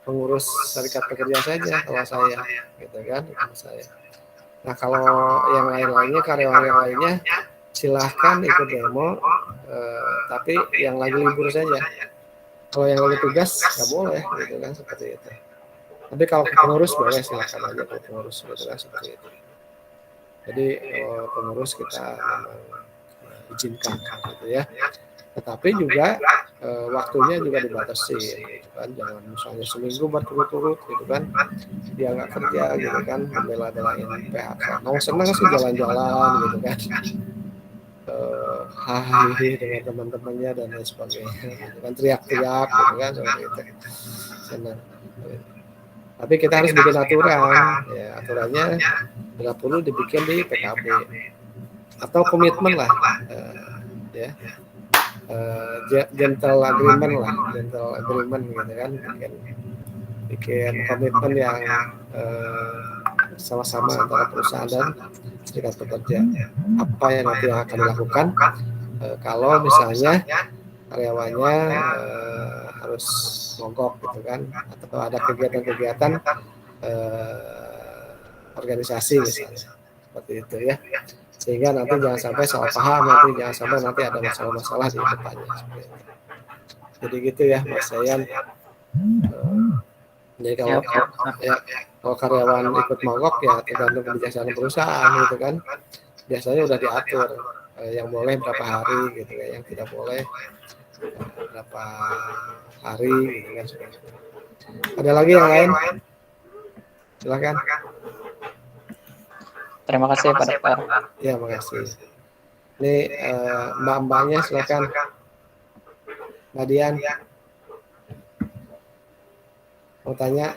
pengurus serikat pekerja saja kalau saya, gitu kan, saya. Nah kalau yang lain-lainnya karyawan yang lainnya silahkan ikut demo, tapi yang lagi libur saja. Kalau yang lagi tugas nggak boleh, gitu kan seperti itu. Tapi kalau pengurus boleh silahkan aja kalau pengurus, gitu kan seperti itu. Jadi pengurus kita memang izinkan, gitu ya. Tetapi juga waktunya juga dibatasi gitu kan, jangan misalnya seminggu berturut-turut gitu kan dia nggak kerja gitu kan, membela-belain PHK. Mau senang sih jalan-jalan gitu kan, hahaha dengan teman-temannya dan lain sebagainya gitu kan, teriak-teriak gitu kan seperti itu, senang. Tapi kita harus bikin aturan ya, aturannya bila perlu dibikin di PKB atau komitmen lah ya. Gentle agreement lah, gentle agreement gitu kan, bikin komitmen yang sama-sama antara perusahaan dan serikat pekerja. Apa yang nanti akan dilakukan kalau misalnya karyawannya harus mogok gitu kan, atau ada kegiatan-kegiatan organisasi misalnya, seperti itu ya. Sehingga nanti jangan sampai salah paham, jangan sampai nanti ada masalah-masalah di depannya. Jadi gitu ya Mas Yayan. Jadi kalau karyawan ikut mogok ya tergantung kebijaksanaan perusahaan gitu kan. Biasanya udah diatur yang boleh berapa hari gitu ya, yang tidak boleh berapa hari gitu kan. Ada lagi yang lain? Silakan. Terima kasih Pak Dokter. Ya, makasih. Ini mbak-mbaknya silakan. Mbak Dian. Mau tanya?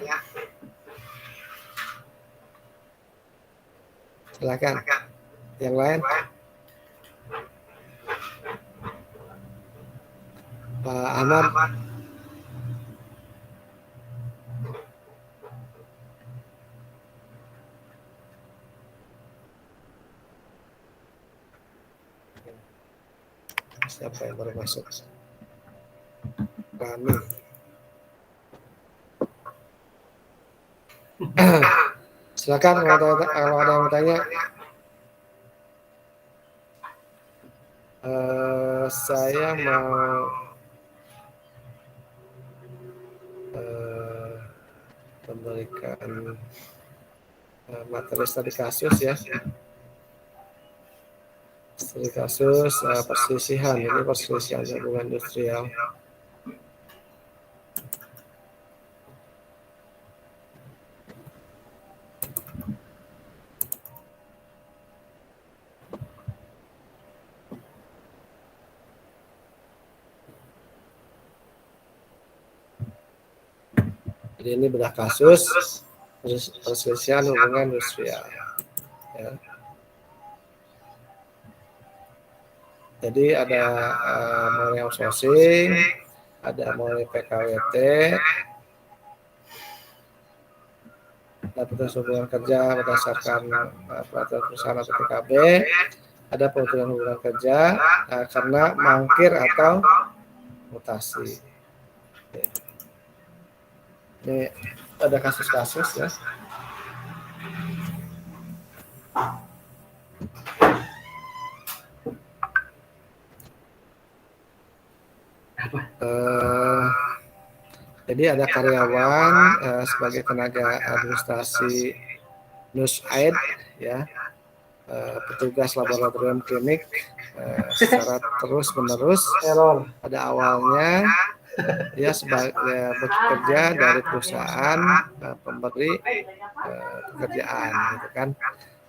Silakan. Yang lain? Pak Ahmad. Siapa yang baru masuk? Kami. Silakan kalau ada yang mau tanya. Saya mau memberikan materi studi kasus ya. Studi kasus perselisihan, ini perselisihan hubungan industrial. Jadi ini bedah kasus perselisihan hubungan industrial. Ya. Jadi ada mulai outsourcing, ada mulai PKWT, ada putus hubungan kerja berdasarkan peraturan perusahaan atau PKB, ada pemutusan hubungan kerja karena mangkir atau mutasi. Ini ada kasus-kasus ya. Jadi ada karyawan sebagai tenaga administrasi NUSAID ya, petugas laboratorium klinik secara terus-menerus pada awalnya dia sebagai bekerja dari perusahaan pemberi pekerjaan gitu kan.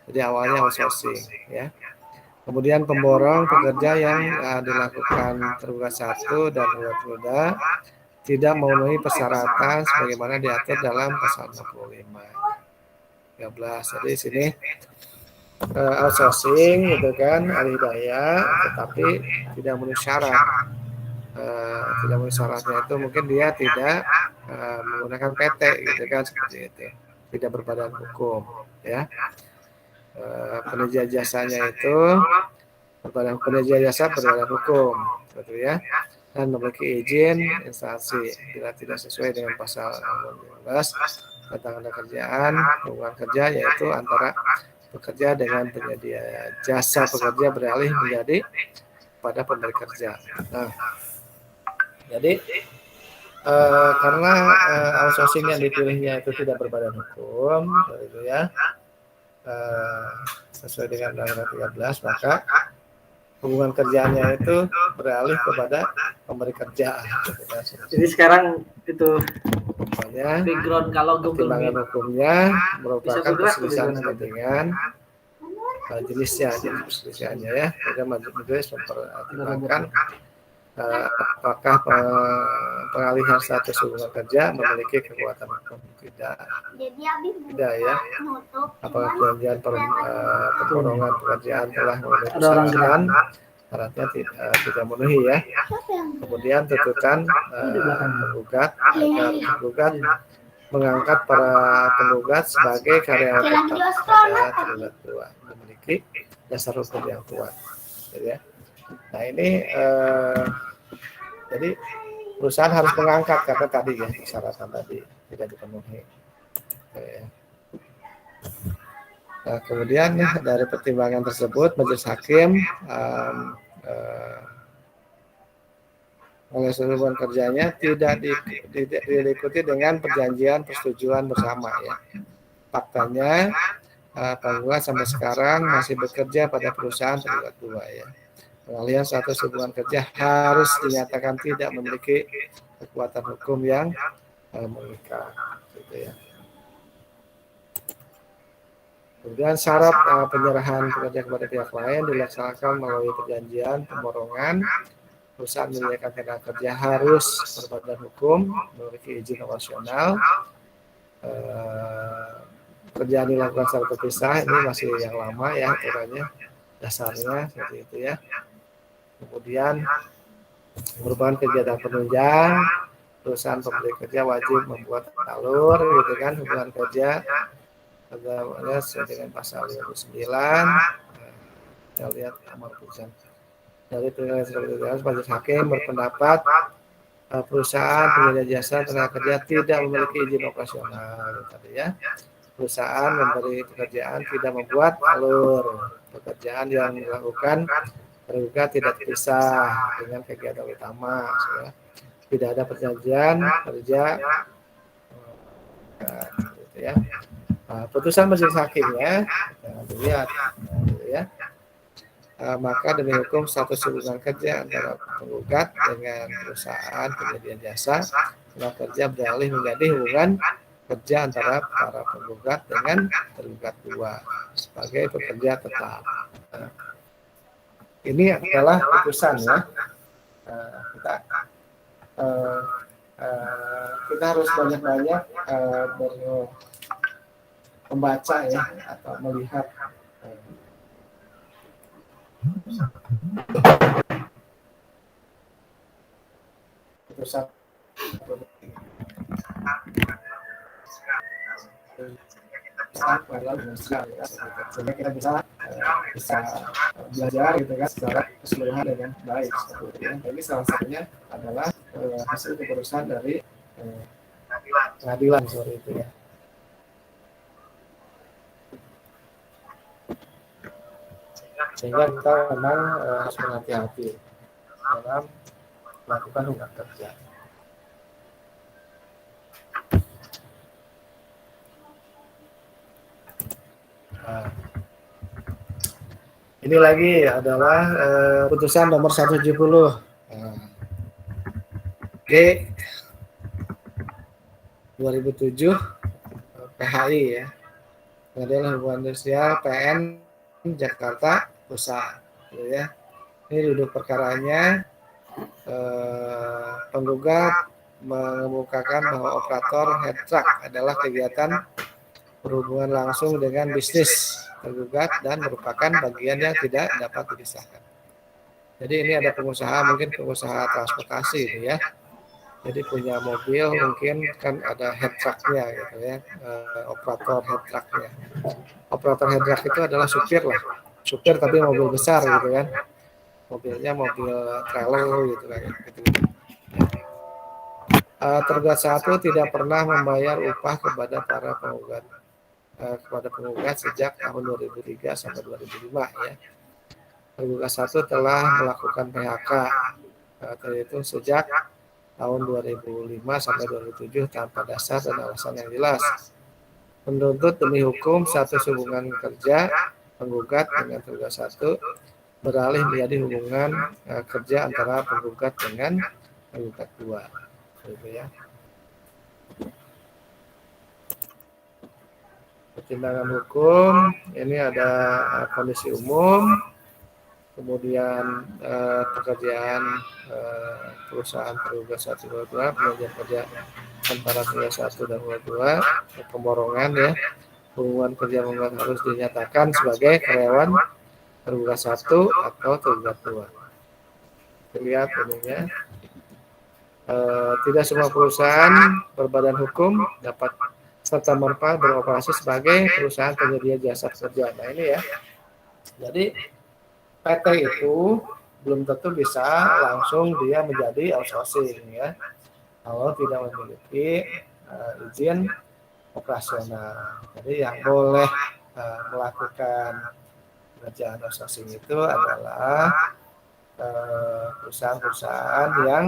Jadi awalnya outsourcing ya. Kemudian pemborong pekerja yang dilakukan tergugat 1 dan tergugat 2 tidak memenuhi persyaratan sebagaimana diatur dalam pasal 65. 13. Jadi sini outsourcing gitu kan, alih daya, tetapi tidak memenuhi syarat. Tidak memenuhi syaratnya itu mungkin dia tidak menggunakan PT gitu kan, seperti itu. Tidak berbadan hukum ya. Penyedia jasanya itu penyedia jasa berbadan hukum, gitu ya, dan memiliki izin instansi bila tidak sesuai dengan pasal 15 tentang kerjaan hubungan kerja, yaitu antara pekerja dengan penyedia jasa pekerja beralih menjadi pada pemberi kerja. Nah, jadi karena outsourcing yang dipilihnya itu tidak berbadan hukum, gitu ya, sesuai dengan Undang-Undang 13, maka hubungan kerjanya itu beralih kepada pemberi kerja. Jadi sekarang itu Makanya background kalau Google pertimbangan Meet hukumnya merupakan bergerak perselisihan dengan kepentingan jenisnya, jenis perselisihannya ya. Kemudian majelis mempertimbangkan apakah pengalihan status hubungan kerja memiliki kekuatan hukum tidak ya, apakah perjanjian pemborongan pekerjaan telah memenuhi persyaratan, syaratnya tidak memenuhi ya. Kemudian tuntutan penggugat agar penggugat mengangkat para penggugat sebagai karyawan tetap pada tergugat 2 memiliki dasar hukum yang kuat, ya. Nah ini jadi perusahaan harus mengangkat karena tadi ya persyaratan tadi tidak dipenuhi. Nah, kemudian dari pertimbangan tersebut majelis hakim oleh hubungan kerjanya tidak diikuti dengan perjanjian persetujuan bersama ya. Faktanya penggugat sampai sekarang masih bekerja pada perusahaan tergugat 2 ya. Pengalihan status hubungan kerja harus dinyatakan tidak memiliki kekuatan hukum yang mengikat, gitu ya. Kemudian syarat penyerahan pekerja kepada pihak lain dilaksanakan melalui perjanjian pemborongan. Perusahaan menyediakan tenaga kerja harus berbadan hukum, memiliki izin operasional. Kerjaan dilakukan secara terpisah, ini masih yang lama ya aturannya, dasarnya seperti itu ya. Kemudian merupakan kegiatan penunjang, perusahaan pemberi kerja wajib membuat alur gitu kan hubungan kerja sesuai dengan pasal 59. Kita lihat amar putusan dari penilaian majelis hakim berpendapat perusahaan penyedia jasa tenaga kerja tidak memiliki izin operasional tadi ya. Perusahaan memberi pekerjaan tidak membuat alur pekerjaan yang dilakukan tergugat tidak terpisah dengan kegiatan utama ya. Tidak ada perjanjian kerja gitu ya. Putusan majelis hakimnya dilihat ya. Maka demi hukum status hubungan kerja antara penggugat dengan perusahaan penyedia jasa tenaga kerja beralih menjadi hubungan kerja antara para penggugat dengan tergugat 2 sebagai pekerja tetap. Ini adalah putusan ya. Kita kita harus banyak-banyak membaca ya atau melihat putusan sehingga kita bisa belajar gitu kan secara keseluruhan dengan baik seperti itu ya. Jadi salah satunya adalah hasil keputusan dari pengadilan seperti itu ya. Sehingga kita memang harus berhati-hati dalam melakukan hubungan kerja. Nah, ini lagi adalah putusan nomor 170 G 2007 PHI ya. Pengadilan Hubungan Industrial PN Jakarta Pusat gitu ya. Ini duduk perkaranya penggugat mengemukakan bahwa operator head truck adalah kegiatan berhubungan langsung dengan bisnis tergugat dan merupakan bagian yang tidak dapat dipisahkan. Jadi ini ada pengusaha, mungkin pengusaha transportasi itu ya. Jadi punya mobil mungkin kan ada head trucknya gitu ya, operator head trucknya. Operator head truck itu adalah supir lah, supir tapi mobil besar gitu kan. Mobilnya mobil trailer gitu kan. Gitu. Tergugat satu tidak pernah membayar upah kepada para penggugat sejak tahun 2003 sampai 2005 ya. Tergugat satu telah melakukan PHK terhitung sejak tahun 2005 sampai 2007 tanpa dasar dan alasan yang jelas. Menuntut demi hukum status hubungan kerja penggugat dengan tergugat satu beralih menjadi hubungan kerja antara penggugat dengan penggugat dua. Gitu ya. Pertimbangan hukum ini ada kondisi umum, kemudian pekerjaan perusahaan tergugat 1 2 pengerjaan kerja antara tergugat 1 dan 2 pemborongan ya, hubungan kerja penggugat harus dinyatakan sebagai karyawan tergugat 1 atau tergugat 2. Lihat ininya, tidak semua perusahaan berbadan hukum dapat serta merta beroperasi sebagai perusahaan penyedia jasa pekerjaan. Nah ini ya, jadi PT itu belum tentu bisa langsung dia menjadi outsourcing ya, kalau tidak memiliki izin operasional. Jadi yang boleh melakukan pekerjaan outsourcing itu adalah perusahaan-perusahaan yang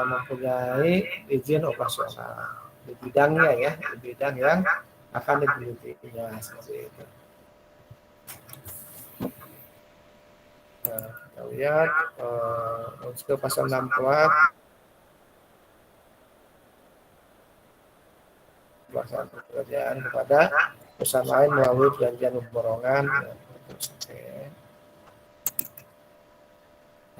mempunyai izin operasional di bidangnya ya, di bidang yang akan digelutinya seperti itu. Kita lihat unsur pasal 64 pelaksanaan pekerjaan kepada perusahaan lain melalui perjanjian pemborongan.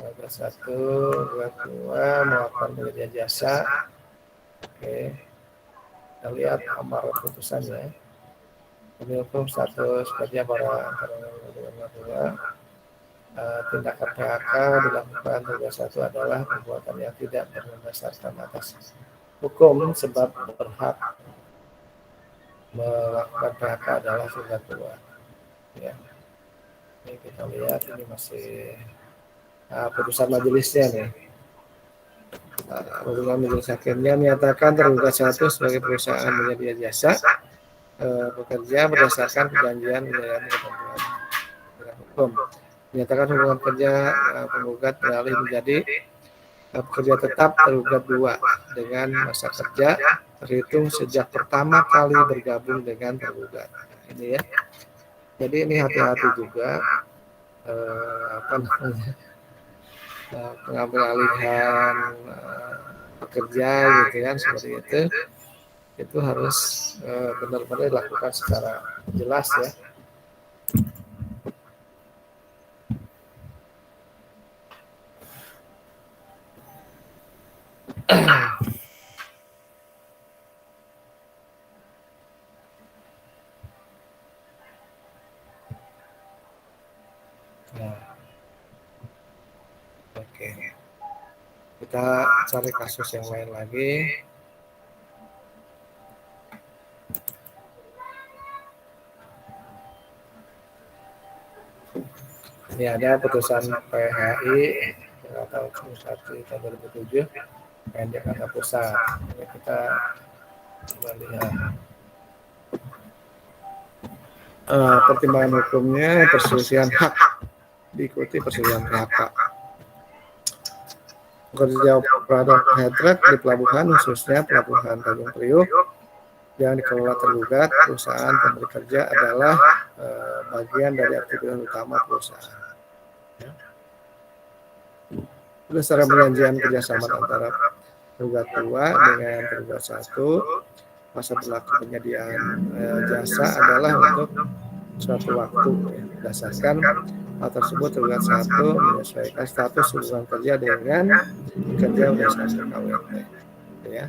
Ada 1, 2 melakukan penyedia jasa. Oke, kita lihat amar putusannya. Demi hukum status kerja para tindakan PHK dilakukan tergugat 1 adalah perbuatan yang tidak berdasarkan atas hukum sebab berhak melakukan PHK adalah tergugat 2. Ya. Ini kita lihat ini masih putusan majelisnya nih. Putusan majelis hakimnya menyatakan tergugat 1 sebagai perusahaan penyedia jasa bekerja berdasarkan perjanjian dengan ketentuan hukum. Menyatakan hubungan kerja penggugat beralih menjadi pekerja tetap tergugat 2 dengan masa kerja terhitung sejak pertama kali bergabung dengan tergugat. Ini ya. Jadi ini hati-hati juga pengambil alihan pekerja gitu kan seperti itu harus benar-benar dilakukan secara jelas ya. Nah, oke. Kita cari kasus yang lain lagi. Ini ada putusan PHI tahun 1 tahun 2007 PN Jakarta Pusat. Ini kita coba lihat. Pertimbangan hukumnya perselisihan hak, diikuti perselisihan PHK. Kerja produk headtrack di pelabuhan, khususnya pelabuhan Tanjung Priuk, yang dikelola tergugat perusahaan pemberi kerja adalah bagian dari aktivitas utama perusahaan. Ya. Berdasarkan perjanjian kerjasama antara tergugat 2 dengan tergugat 1, masa berlaku penyediaan jasa adalah untuk suatu waktu. Ya. Berdasarkan hal tersebut, tergugat 1 menyesuaikan status hubungan kerja dengan kerja berdasarkan KWT. Ya.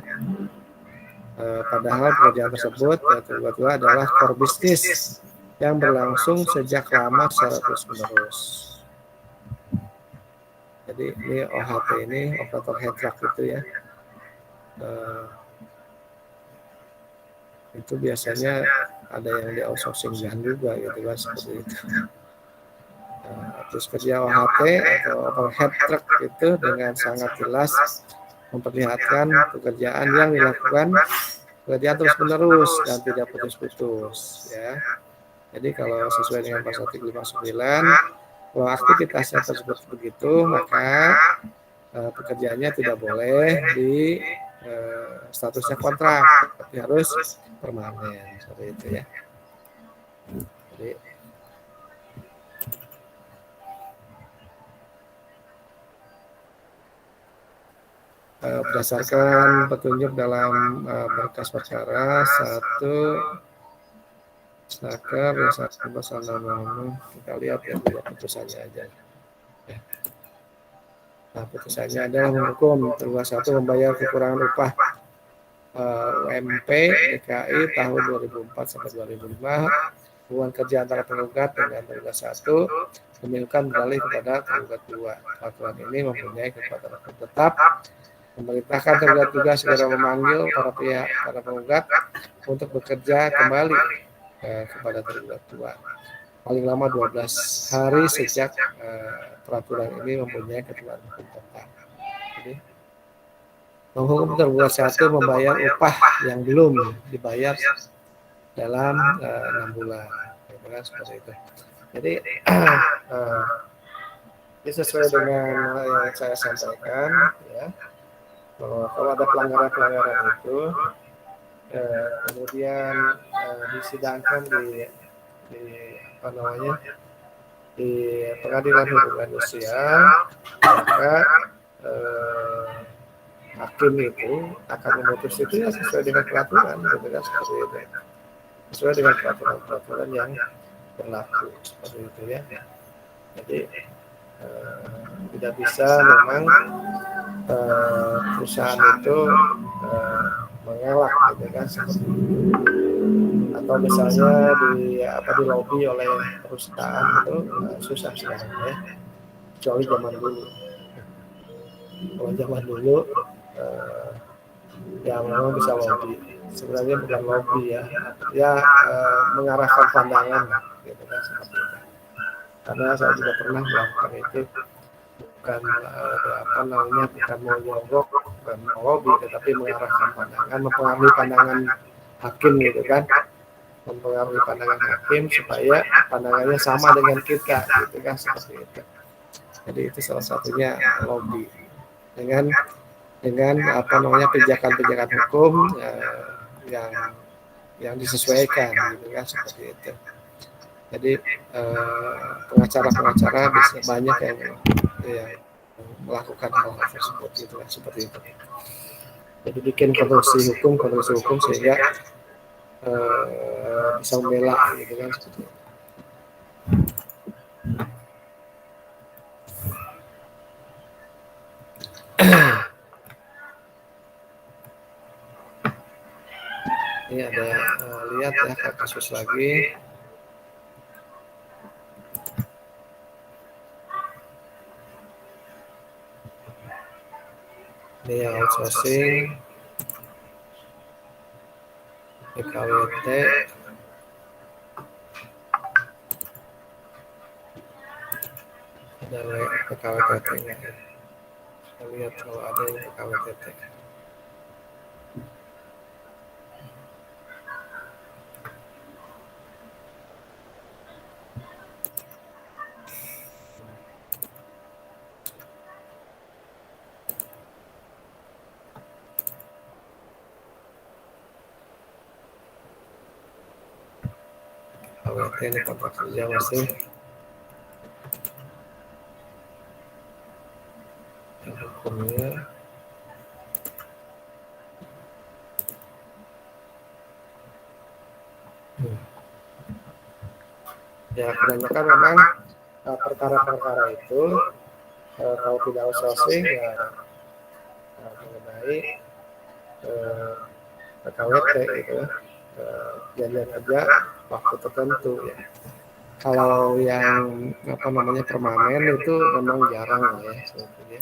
Padahal pekerjaan tersebut tergugat 2 adalah core bisnis yang berlangsung sejak lama secara terus-menerus. Jadi ini OHT ini operator headtrack itu ya. Itu biasanya ada yang di outsourcing juga gitu kan, seperti itu. Terus kerja OHT atau operator headtrack itu dengan sangat jelas memperlihatkan pekerjaan yang dilakukan pekerjaan terus-menerus dan tidak putus-putus ya. Jadi kalau sesuai dengan pasal 359, kalau aktivitasnya tersebut begitu, maka pekerjaannya tidak boleh di statusnya kontrak, tapi harus permanen seperti itu ya. Jadi berdasarkan petunjuk dalam berkas perkara 1 Snaker ya, 1 pasal 66, kita lihat ya dulu putusannya aja. Ya. Nah, putusannya adalah menghukum tergugat 1 membayar kekurangan upah UMP DKI tahun 2004 sampai 2005, hubungan kerja antara tergugat dengan tergugat 1 demikian beralih kepada tergugat 2. Peraturan ini mempunyai kekuatan hukum tetap, memerintahkan tergugat juga segera memanggil para penggugat untuk bekerja kembali kepada tergugat 2 paling lama 12 hari sejak peraturan ini mempunyai kekuatan hukum tetap. Jadi menghukum tergugat 1 membayar upah yang belum dibayar dalam 6 bulan, gitu kan, seperti itu. Jadi ini sesuai dengan yang saya sampaikan ya. Kalau ada pelanggaran-pelanggaran itu kemudian disidangkan di apa namanya di pengadilan hubungan sosial, maka hakim itu akan memutus itu ya sesuai dengan peraturan, gitu kan, seperti itu. Sesuai dengan peraturan yang berlaku seperti itu ya. Jadi tidak bisa memang perusahaan itu mengelak, gitu kan, seperti itu. Atau misalnya di lobby oleh perusahaan itu susah sekarang ya, kecuali zaman dulu. Kalau zaman dulu ya memang bisa lobby, sebenarnya bukan lobby ya mengarahkan pandangan gitu kan, seperti itu. Karena saya juga pernah melakukan itu, bukan bukan mau nyogok, bukan mau lobby, tetapi mengarahkan pandangan, mempengaruhi pandangan hakim gitu kan, mempengaruhi pandangan hakim supaya pandangannya sama dengan kita, gitu kan, seperti itu. Jadi itu salah satunya lobby dengan pijakan-pijakan hukum yang disesuaikan, gitu kan, seperti itu. Jadi pengacara-pengacara bisa banyak yang melakukan hal tersebut, gitu kan, seperti itu. Jadi bikin konstruksi hukum sehingga bisa membela, gitu kan, seperti itu. Ini ada lihat ya kasus lagi. Ini yang outsourcing PKWT. Ada PKWT-nya. Kita lihat kalau ada yang PKWT. PKWT ini kontrak kerja masih. Yang hukumnya ya kebanyakan memang perkara-perkara itu kalau tidak outsourcing ya mengenai PKWT itu janjian kerja waktu tertentu ya. Kalau yang permanen itu memang jarang lah ya sebetulnya,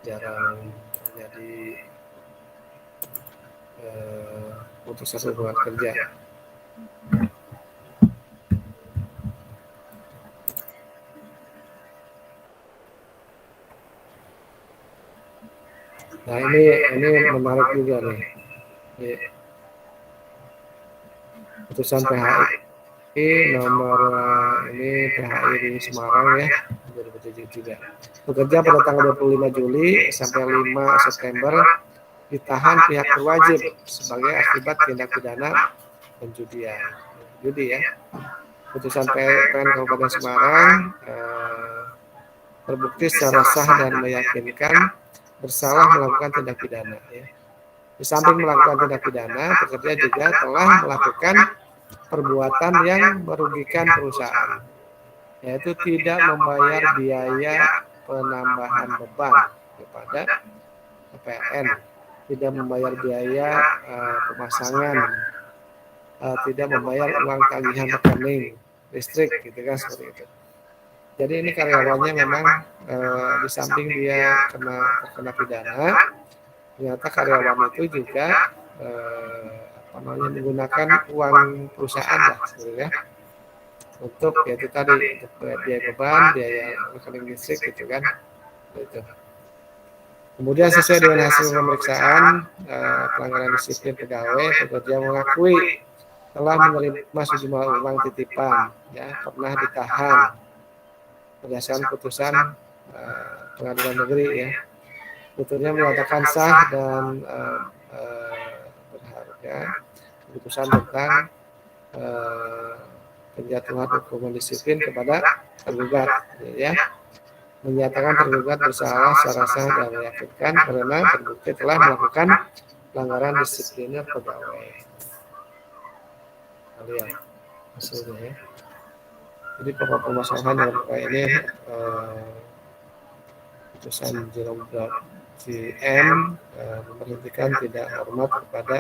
jarang terjadi putusan hubungan kerja. Nah ini menarik juga nih. Ini putusan PHI nomor ini PHI di Semarang ya 2007 juga. Pekerja pada tanggal 25 Juli sampai 5 September ditahan pihak berwajib sebagai akibat tindak pidana penjudian. Judi ya. Putusan PN Kabupaten Semarang terbukti secara sah dan meyakinkan bersalah melakukan tindak pidana ya. Di samping melakukan tindak pidana, pekerja juga telah melakukan perbuatan yang merugikan perusahaan, yaitu tidak membayar biaya penambahan beban kepada PLN, tidak membayar biaya pemasangan, tidak membayar uang tagihan rekening listrik, gitu kan seperti itu. Jadi ini karyawannya memang di samping dia terkena pidana, ternyata karyawan itu juga menggunakan uang perusahaan lah sebenarnya untuk yaitu tadi untuk biaya beban, biaya rekening listrik gitu kan. Gitu. Kemudian sesuai dengan hasil pemeriksaan pelanggaran disiplin pegawai, pekerja mengakui telah menerima sejumlah uang titipan, ya pernah ditahan berdasarkan putusan pengadilan negeri ya. Putusannya menyatakan sah dan berharga keputusan tentang penjatuhan hukuman disiplin kepada tergugat ya, menyatakan tergugat bersalah secara sah dan meyakinkan karena terbukti telah melakukan pelanggaran disipliner pegawai. Lihat hasilnya ya. Jadi pokok permasalahan dalam perkara ini putusan Jerome CM memberhentikan tidak hormat kepada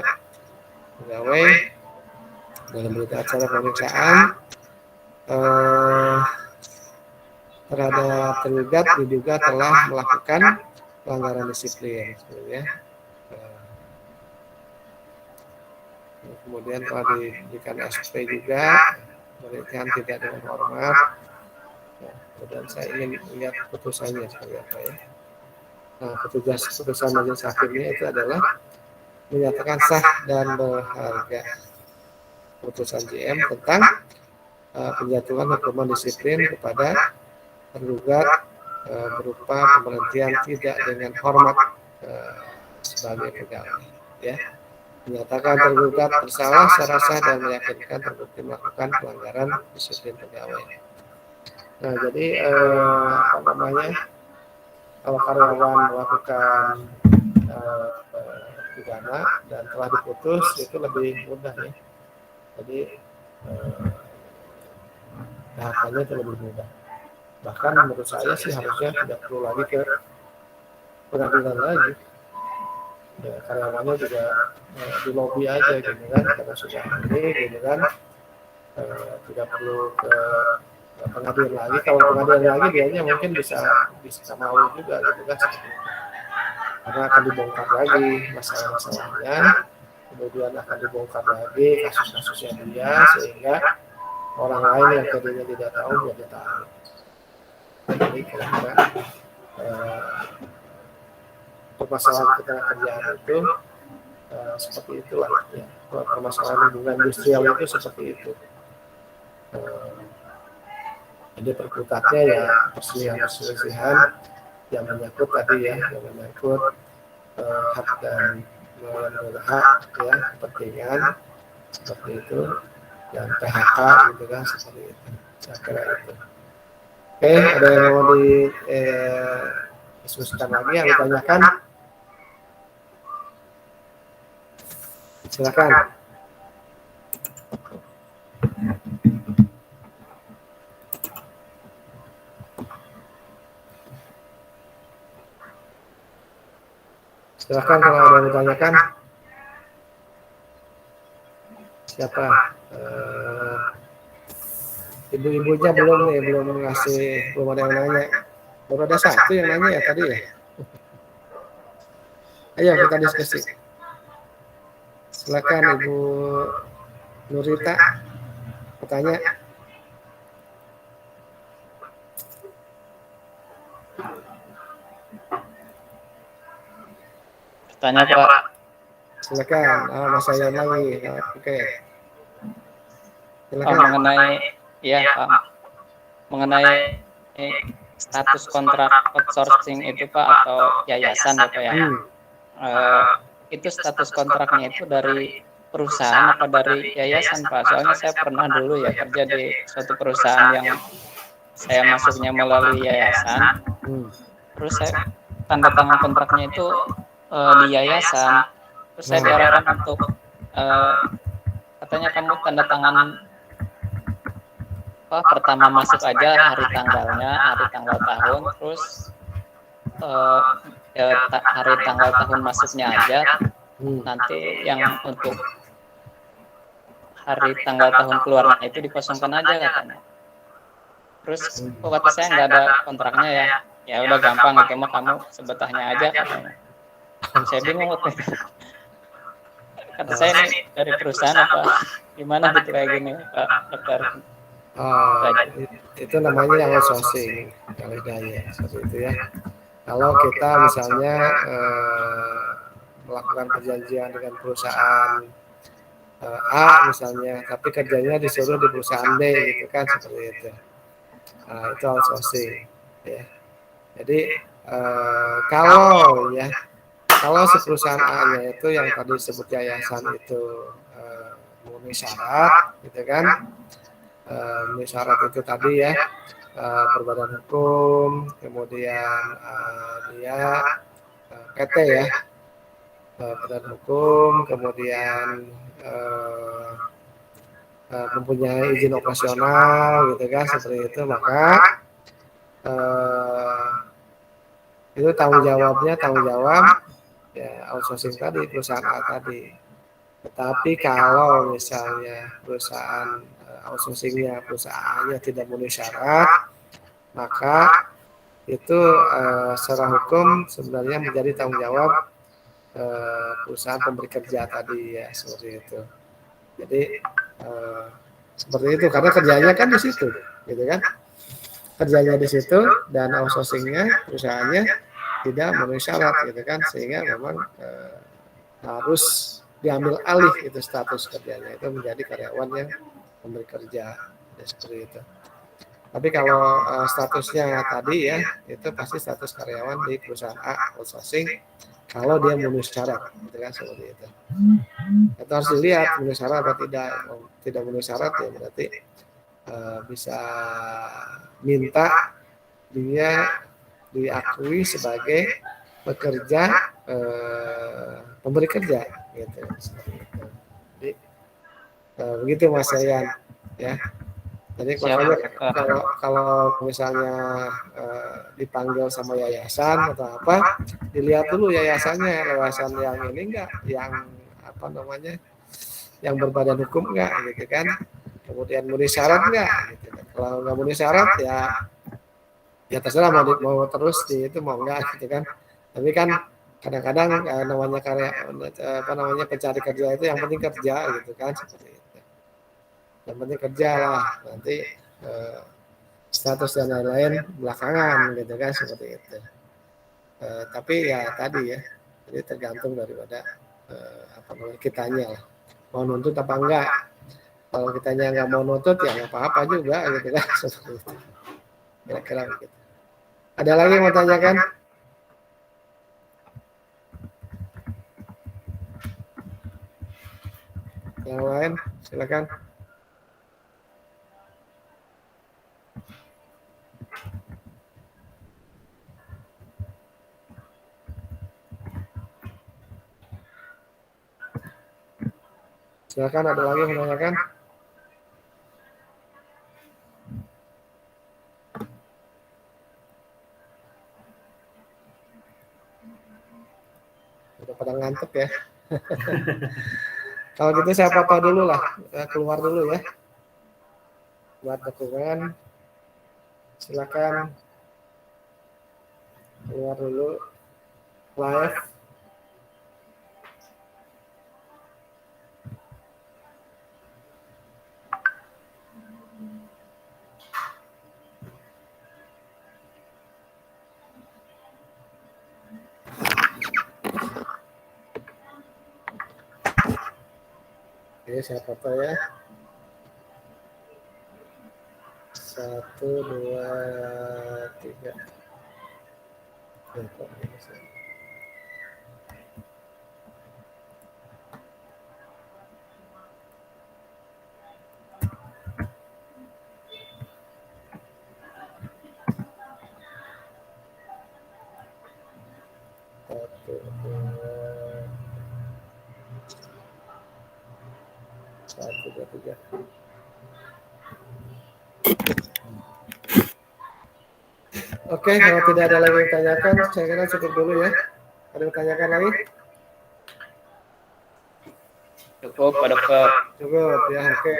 pegawai dalam berita acara pemeriksaan terhadap tergugat diduga telah melakukan pelanggaran disiplin sebenarnya. Kemudian telah diberikan SP juga, pemberhentian tidak dengan hormat. Dan saya ingin lihat putusannya seperti apa ya. Nah, putusan majelis hakimnya itu adalah menyatakan sah dan berharga putusan JM tentang penjatuhan hukuman disiplin kepada tergugat berupa pemberhentian tidak dengan hormat sebagai pegawai. Ya, menyatakan tergugat bersalah secara sah dan meyakinkan terbukti melakukan pelanggaran disiplin pegawai. Nah, jadi kalau karyawan melakukan pidana dan telah diputus itu lebih mudah ya. Jadi tahapannya itu lebih mudah. Bahkan menurut saya sih harusnya tidak perlu lagi ke pengadilan lagi. ya karyawannya juga di lobby aja gitu kan, karena sudah ini gitu kan, tidak perlu ke pengadilan lagi. Kalau pengadilan lagi dianya mungkin bisa mau juga gitu kan, karena akan dibongkar lagi masalah-masalahnya, kemudian akan dibongkar lagi kasus-kasusnya dia, sehingga orang lain yang tadinya tidak tahu jadi tahu. Jadi kira-kira permasalahan ketenagakerjaan itu seperti itulah ya. Permasalahan hubungan industrial itu seperti itu. Jadi perkutatnya ya perselisihan yang menyangkut tadi ya, yang menyangkut hak dan hak ya, kepentingan seperti itu, dan PHK gitu kan, seperti itu. Saya kira itu. Oke, ada yang mau diskusikan lagi, yang ditanyakan? Silakan. Silakan kalau ada yang ditanyakan. Siapa? Ibu-ibunya belum nih, belum ngasih, belum ada yang nanya. Baru ada satu yang nanya ya tadi ya. Ayo kita diskusi. Silakan Ibu Nurita bertanya. Tanya Pak. Silakan. Mas Ayan lagi. Oke. Silakan. Mengenai ya Pak, mengenai status kontrak outsourcing itu Pak, atau yayasan apa ya? Itu status kontraknya itu dari perusahaan apa dari yayasan Pak? Soalnya saya pernah dulu ya kerja di suatu perusahaan yang saya masuknya melalui yayasan. Terus saya tanda tangan kontraknya itu di yayasan. Terus saya diarahkan untuk katanya kamu tanda tangan pertama masuk aja hari tanggalnya, hari tanggal tahun, terus hari tanggal tahun masuknya aja, nanti yang untuk hari tanggal tahun keluarnya itu dikosongkan aja katanya. Terus kata saya nggak ada kontraknya ya, ya udah gampang itu mah kamu sebetahnya aja katanya. Saya bingung waktu itu. Kata saya ini dari perusahaan apa gimana gitu kayak gini Pak Dokter. Itu namanya outsourcing kaidahnya seperti itu ya. Kalau kita misalnya melakukan perjanjian dengan perusahaan A misalnya, tapi kerjanya disuruh di perusahaan B gitu kan, seperti itu. Itu outsourcing ya. Jadi kalau si perusahaan A-nya itu yang tadi disebut yayasan itu memenuhi syarat gitu kan, memenuhi syarat itu tadi ya, berbadan hukum, kemudian dia PT ya, badan hukum, kemudian mempunyai izin operasional gitu kan, seperti itu, maka itu tanggung jawab ya outsourcing tadi, perusahaan A tadi. Tetapi kalau misalnya perusahaan outsourcingnya perusahaannya tidak memenuhi syarat, maka itu secara hukum sebenarnya menjadi tanggung jawab perusahaan pemberi kerja tadi ya, seperti itu. Jadi seperti itu, karena kerjanya kan di situ, gitu kan? Kerjanya di situ dan outsourcingnya perusahaannya tidak memenuhi syarat, gitu kan? Sehingga memang harus diambil alih itu status kerjanya itu menjadi karyawan yang memberi kerja, ya, seperti itu. Tapi kalau statusnya tadi ya, itu pasti status karyawan di perusahaan A outsourcing kalau dia memenuhi syarat, gitu kan, seperti itu. Itu harus dilihat memenuhi syarat atau tidak memenuhi syarat, ya berarti bisa minta dia diakui sebagai pekerja pemberi kerja, gitu. Jadi begitu Mas Yayan ya. Jadi Siap. makanya kalau misalnya dipanggil sama yayasan atau apa, dilihat dulu yayasannya, yayasan yang ini enggak, yang apa namanya, yang berbadan hukum enggak, gitu kan. Kemudian memenuhi syarat enggak, gitu kan. Kalau nggak memenuhi syarat ya terserah mau terus di itu mau enggak, gitu kan. Tapi kan kadang-kadang namanya pencari kerja itu yang penting kerja, gitu kan, seperti itu. Yang penting kerja lah, nanti status dan lain-lain belakangan, gitu kan, seperti itu. Tapi ya tadi ya, jadi tergantung daripada kitanya lah, mau nuntut apa enggak. Kalau kitanya nggak mau nuntut ya nggak apa-apa juga, gitu kan, seperti itu. Kira-kira begitu. Ada lagi yang mau tanyakan? Yang lain silakan. Silakan, ada lagi yang menanyakan? Udah pada ngantuk ya. Kalau gitu saya foto dulu lah, keluar dulu ya. Buat dokumen, silakan keluar dulu live. Oke, saya foto ya. 1, 2, 3. Satu, dua, tiga. Oke, kalau tidak ada lagi yang tanyakan, saya kira cukup dulu ya. Ada yang tanyakan lagi? Cukup, Pak Dokter. Cukup ya, oke.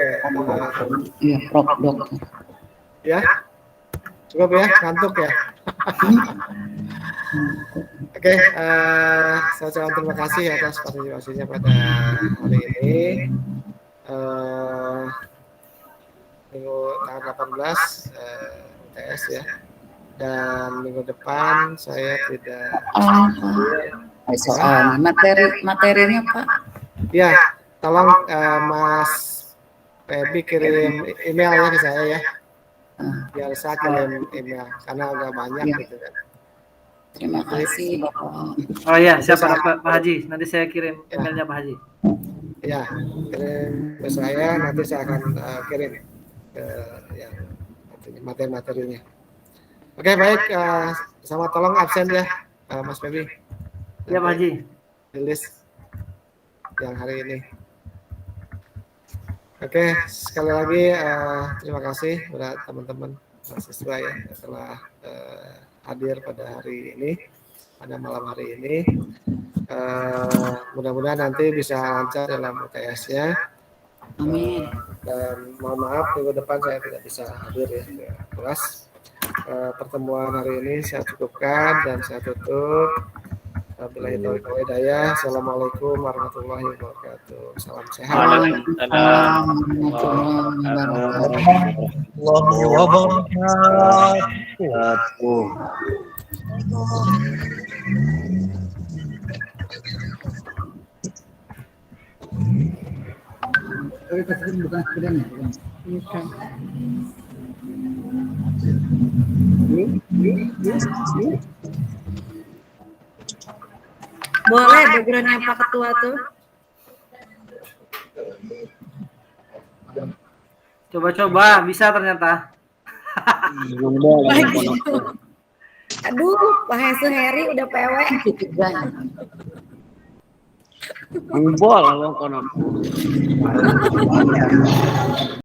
Iya, Prof. Dokter. Ya, cukup ya, ngantuk ya. Oke, saya ucapkan terima kasih atas partisipasinya pada hari ini. Minggu tanggal 18 UTS ya. Dan minggu depan saya tidak Soal materinya Pak. ya, tolong Mas Febi kirim email ya ke saya ya, biar saya kirim email karena agak banyak Ya. gitu kan. Terima kasih Bapak. Oh iya, siapa Pak Haji? Nanti saya kirim emailnya Pak Haji. Ya, kirim ke saya, nanti saya akan kirim ke yang materi-materinya. Oke, baik, sama tolong absen ya Mas Febi. Ya Pak Haji. Di list yang hari ini. Oke, sekali lagi terima kasih kepada teman-teman mahasiswa ya yang telah hadir pada hari ini, pada malam hari ini. Mudah-mudahan nanti bisa lancar dalam UTS-nya. Amin. Dan mohon maaf minggu depan saya tidak bisa hadir ya ke kelas. Pertemuan hari ini saya cukupkan dan saya tutup. Wabillahi taufiq wal hidayah. Assalamualaikum warahmatullahi wabarakatuh. Salam sehat. Waalaikumsalam. Allahu wabarakatuh. Bukan sepedanya, bukan. Boleh backgroundnya Pak Ketua tuh. Coba-coba bisa ternyata. Aduh, Pak Hesu Heri udah PW. Bubol lo kono.